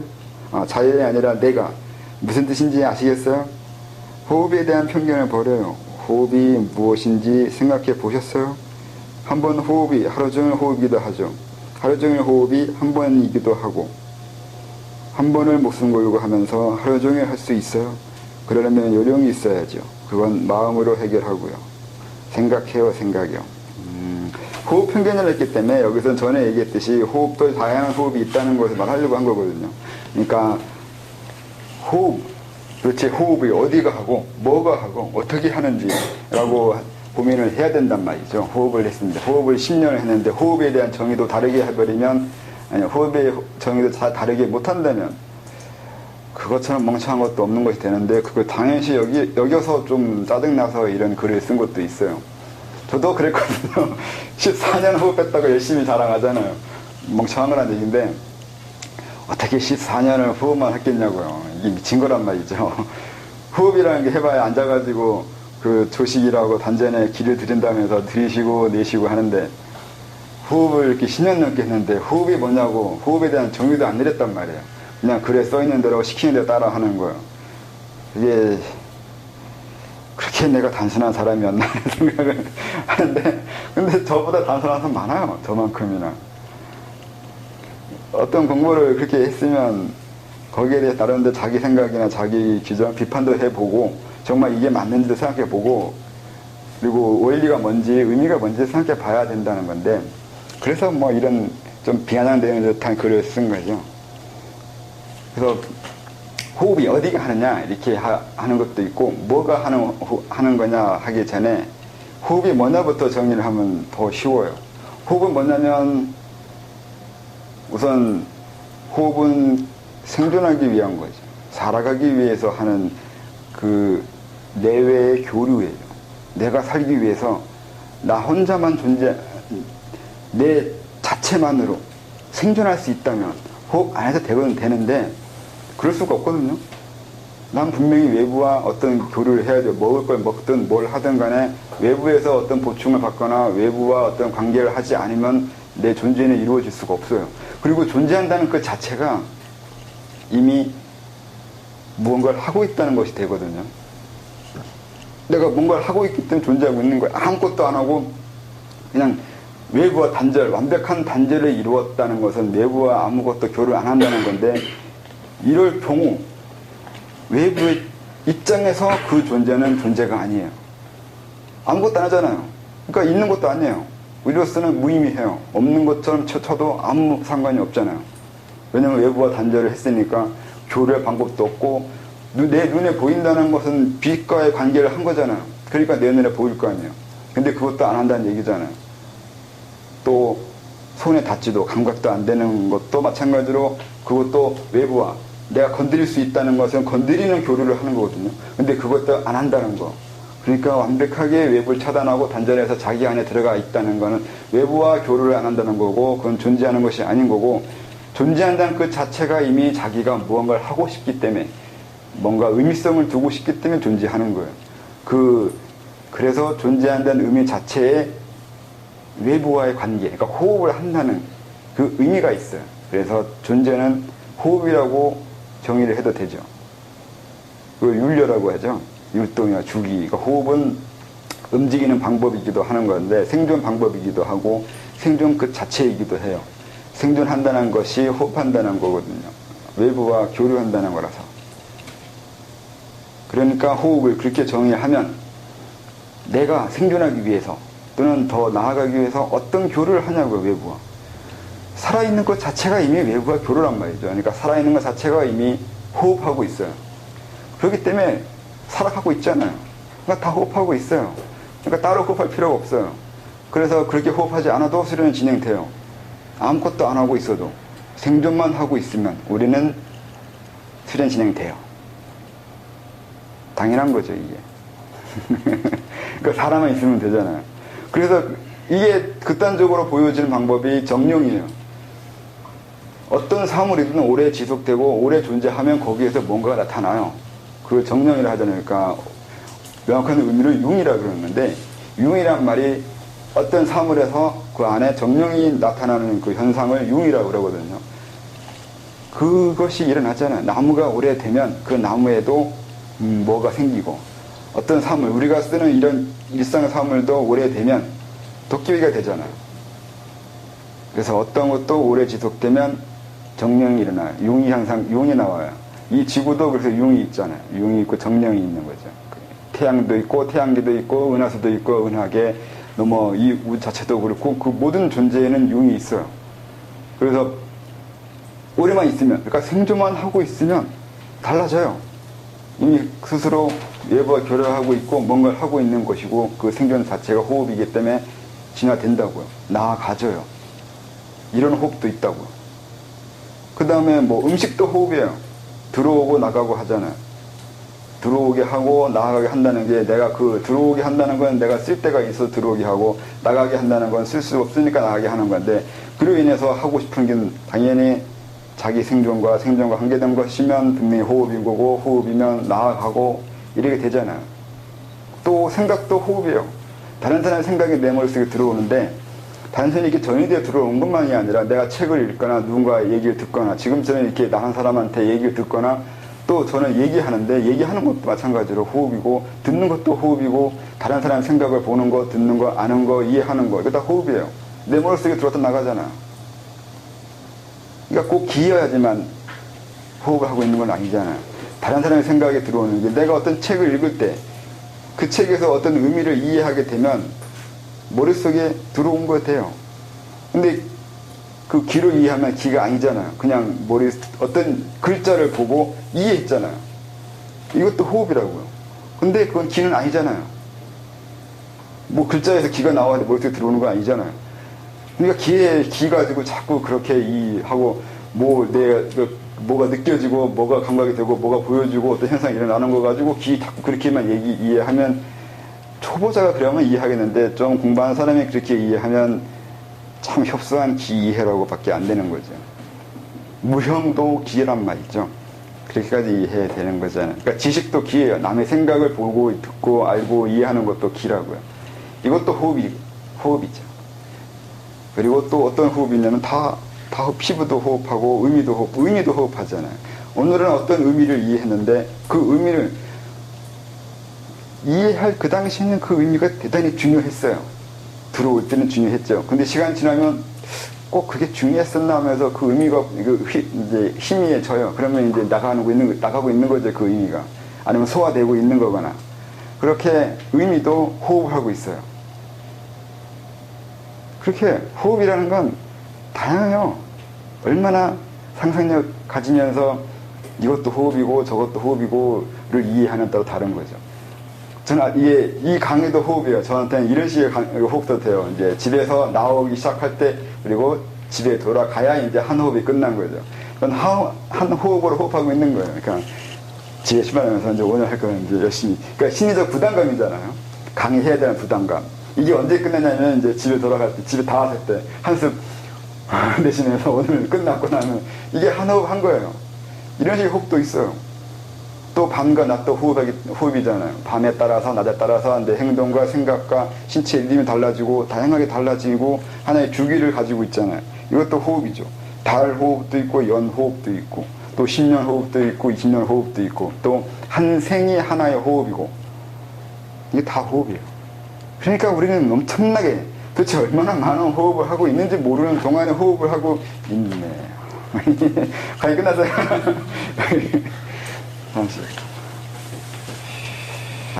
자연이 아니라 내가 무슨 뜻인지 아시겠어요? 호흡에 대한 편견을 버려요. 호흡이 무엇인지 생각해 보셨어요? 한 번 호흡이 하루 종일 호흡이기도 하죠. 하루 종일 호흡이 한 번이기도 하고, 한 번을 목숨 걸고 하면서 하루 종일 할 수 있어요? 그러려면 요령이 있어야죠. 그건 마음으로 해결하고요. 생각해요, 생각이요. 호흡 편견을 했기 때문에 여기서 전에 얘기했듯이 호흡도 다양한 호흡이 있다는 것을 말하려고 한 거거든요. 그러니까 도대체 호흡이 어디가 하고 뭐가 하고 어떻게 하는지라고 고민을 해야 된단 말이죠. 호흡을 했습니다. 호흡을 10년을 했는데 호흡에 대한 정의도 다르게 해버리면, 아니, 호흡의 정의도 다르게 못한다면 그것처럼 멍청한 것도 없는 것이 되는데, 그걸 당연시 여겨서 좀 짜증나서 이런 글을 쓴 것도 있어요. 저도 그랬거든요. 14년 호흡했다고 열심히 자랑하잖아요. 멍청한 거란 얘기인데 어떻게 14년을 호흡만 했겠냐고요. 이게 미친 거란 말이죠. 호흡이라는 게 해봐야 앉아가지고 그 조식이라고 단전에 기를 들인다면서 들이쉬고 내쉬고 하는데, 호흡을 이렇게 10년 넘게 했는데 호흡이 뭐냐고 호흡에 대한 정의도 안 내렸단 말이에요. 그냥 글에 써있는 대로 시키는 대로 따라 하는 거예요. 이게 그렇게 내가 단순한 사람이었나 생각을 하는데, 근데 저보다 단순한 사람 많아요. 저만큼이나. 어떤 공부를 그렇게 했으면 거기에 대해 나름대로 자기 생각이나 자기 기준 비판도 해보고 정말 이게 맞는지도 생각해보고, 그리고 원리가 뭔지 의미가 뭔지 생각해 봐야 된다는 건데, 그래서 뭐 이런 좀 비아냥되는 듯한 글을 쓴 거죠. 그래서 호흡이 어디가 하느냐 이렇게 하는 것도 있고, 뭐가 하는 거냐 하기 전에 호흡이 뭐냐부터 정리를 하면 더 쉬워요. 호흡은 뭐냐면, 우선 호흡은 생존하기 위한 거죠. 살아가기 위해서 하는 그 내외의 교류예요. 내가 살기 위해서 나 혼자만 내 자체만으로 생존할 수 있다면 호흡 안 해도 되는데 그럴 수가 없거든요. 난 분명히 외부와 어떤 교류를 해야죠. 먹을 걸 먹든 뭘 하든 간에 외부에서 어떤 보충을 받거나 외부와 어떤 관계를 하지 않으면 내 존재는 이루어질 수가 없어요. 그리고 존재한다는 그 자체가 이미 무언가를 하고 있다는 것이 되거든요. 내가 뭔가를 하고 있기 때문에 존재하고 있는 거예요. 아무것도 안 하고 그냥 외부와 완벽한 단절을 이루었다는 것은 외부와 아무것도 교류를 안 한다는 건데, 이럴 경우 외부의 입장에서 그 존재는 존재가 아니에요. 아무것도 안 하잖아요. 그러니까 있는 것도 아니에요. 우리로서는 무의미해요. 없는 것처럼 쳐도 아무 상관이 없잖아요. 왜냐면 외부와 단절을 했으니까 교류할 방법도 없고, 내 눈에 보인다는 것은 빛과의 관계를 한 거잖아요. 그러니까 내 눈에 보일 거 아니에요. 근데 그것도 안 한다는 얘기잖아요. 또 손에 닿지도 감각도 안 되는 것도 마찬가지로 그것도 외부와 내가 건드릴 수 있다는 것은 건드리는 교류를 하는 거거든요. 근데 그것도 안 한다는 거. 그러니까 완벽하게 외부를 차단하고 단절해서 자기 안에 들어가 있다는 거는 외부와 교류를 안 한다는 거고 그건 존재하는 것이 아닌 거고 존재한다는 그 자체가 이미 자기가 무언가를 하고 싶기 때문에 뭔가 의미성을 두고 싶기 때문에 존재하는 거예요. 그래서 존재한다는 의미 자체에 외부와의 관계, 그러니까 호흡을 한다는 그 의미가 있어요. 그래서 존재는 호흡이라고 정의를 해도 되죠. 그걸 율려라고 하죠. 율동이나 주기. 그러니까 호흡은 움직이는 방법이기도 하는 건데 생존 방법이기도 하고 생존 그 자체이기도 해요. 생존한다는 것이 호흡한다는 거거든요. 외부와 교류한다는 거라서. 그러니까 호흡을 그렇게 정의하면 내가 생존하기 위해서 또는 더 나아가기 위해서 어떤 교류를 하냐고요, 외부와. 살아있는 것 자체가 이미 외부와 교류란 말이죠. 그러니까 살아있는 것 자체가 이미 호흡하고 있어요. 그렇기 때문에 살아가고 있잖아요. 그러니까 다 호흡하고 있어요. 그러니까 따로 호흡할 필요가 없어요. 그래서 그렇게 호흡하지 않아도 수련은 진행돼요. 아무것도 안 하고 있어도 생존만 하고 있으면 우리는 수련 진행돼요. 당연한 거죠, 이게. 그러니까 사람만 있으면 되잖아요. 그래서 이게 극단적으로 보여지는 방법이 정령이에요. 어떤 사물이든 오래 지속되고 오래 존재하면 거기에서 뭔가가 나타나요. 그걸 정령이라 하잖아요. 그러니까 명확한 의미를 융이라 그러는데 융이란 말이 어떤 사물에서 그 안에 정령이 나타나는 그 현상을 융이라고 그러거든요. 그것이 일어나잖아요. 나무가 오래되면 그 나무에도 뭐가 생기고 어떤 사물, 우리가 쓰는 이런 일상 사물도 오래되면 도깨비가 되잖아요. 그래서 어떤 것도 오래 지속되면 정령이 일어나요. 융이 항상, 융이 나와요. 이 지구도 그래서 융이 있잖아요. 융이 있고 정령이 있는 거죠. 태양도 있고, 태양계도 있고, 은하수도 있고, 은하계, 이 우주 자체도 그렇고, 그 모든 존재에는 융이 있어요. 그래서 오래만 있으면, 그러니까 생존만 하고 있으면 달라져요. 이미 스스로 외부와 교류하고 있고 뭔가를 하고 있는 것이고 그 생존 자체가 호흡이기 때문에 진화된다고요. 나아가져요. 이런 호흡도 있다고요. 그 다음에 음식도 호흡이에요. 들어오고 나가고 하잖아요. 들어오게 하고 나가게 한다는 게 내가 들어오게 한다는 건 내가 쓸 데가 있어서 들어오게 하고 나가게 한다는 건 쓸 수 없으니까 나가게 하는 건데 그로 인해서 하고 싶은 게 당연히 자기 생존과 관계된 것이면 분명히 호흡인 거고 호흡이면 나아가고 이렇게 되잖아요. 또 생각도 호흡이에요. 다른 사람의 생각이 내 머릿속에 들어오는데 단순히 이렇게 전이되어 들어온 것만이 아니라 내가 책을 읽거나 누군가의 얘기를 듣거나 지금처럼 이렇게 나한 사람한테 얘기를 듣거나 또 저는 얘기하는데 얘기하는 것도 마찬가지로 호흡이고 듣는 것도 호흡이고 다른 사람의 생각을 보는 거, 듣는 거, 아는 거, 이해하는 거 이거 다 호흡이에요. 내 머릿속에 들어왔다 나가잖아요. 그러니까 꼭 기여야지만 호흡을 하고 있는 건 아니잖아요. 다른 사람의 생각이 들어오는 게 내가 어떤 책을 읽을 때 그 책에서 어떤 의미를 이해하게 되면 머릿속에 들어온 것 같아요. 근데 그 귀로 이해하면 귀가 아니잖아요. 그냥 어떤 글자를 보고 이해했잖아요. 이것도 호흡이라고요. 근데 그건 귀는 아니잖아요. 글자에서 귀가 나와서 머릿속에 들어오는 건 아니잖아요. 그러니까 귀 가지고 자꾸 그렇게 이해하고 뭐가 느껴지고 뭐가 감각이 되고 뭐가 보여지고 어떤 현상이 일어나는 거 가지고 귀 자꾸 그렇게만 이해하면 초보자가 그러면 이해하겠는데 좀 공부하는 사람이 그렇게 이해하면 참 협소한 귀 이해라고 밖에 안 되는 거죠. 무형도 귀란 말이죠. 그렇게까지 이해해야 되는 거잖아요. 그러니까 지식도 귀예요. 남의 생각을 보고 듣고 알고 이해하는 것도 귀라고요. 이것도 호흡이죠. 그리고 또 어떤 호흡이 있냐면 다 피부도 호흡하고 의미도 호흡하잖아요. 오늘은 어떤 의미를 이해했는데 그 의미를 이해할 그 당시에는 그 의미가 대단히 중요했어요. 들어올 때는 중요했죠. 근데 시간 지나면 꼭 그게 중요했었나 하면서 그 의미가 이제 희미해져요. 그러면 이제 나가고 있는 거죠. 그 의미가. 아니면 소화되고 있는 거거나. 그렇게 의미도 호흡을 하고 있어요. 그렇게 호흡이라는 건 다양해요. 얼마나 상상력 가지면서 이것도 호흡이고 저것도 호흡이고를 이해하는 따로 다른 거죠. 저는 이게 이 강의도 호흡이에요. 저한테는 이런 식의 호흡도 돼요. 이제 집에서 나오기 시작할 때 그리고 집에 돌아가야 이제 한 호흡이 끝난 거죠. 그건 한 호흡으로 호흡하고 있는 거예요. 그러니까 집에 출발하면서 이제 오늘 할 거는 이제 열심히. 그러니까 심리적 부담감이잖아요. 강의해야 되는 부담감. 이게 언제 끝나냐면 이제 집에 돌아갈 때, 집에 다 왔을 때 한숨 내쉬면서 오늘 끝났고 나면 이게 한 호흡 한 거예요. 이런 식의 호흡도 있어요. 또 밤과 낮도 호흡이잖아요. 밤에 따라서 낮에 따라서 내 행동과 생각과 신체 리듬이 달라지고 다양하게 달라지고 하나의 주기를 가지고 있잖아요. 이것도 호흡이죠. 달 호흡도 있고 연 호흡도 있고 또 10년 호흡도 있고 20년 호흡도 있고 또 한 생이 하나의 호흡이고 이게 다 호흡이에요. 그러니까 우리는 엄청나게 도대체 얼마나 많은 호흡을 하고 있는지 모르는 동안에 호흡을 하고 있네. 강의 끝났어요. 잠시.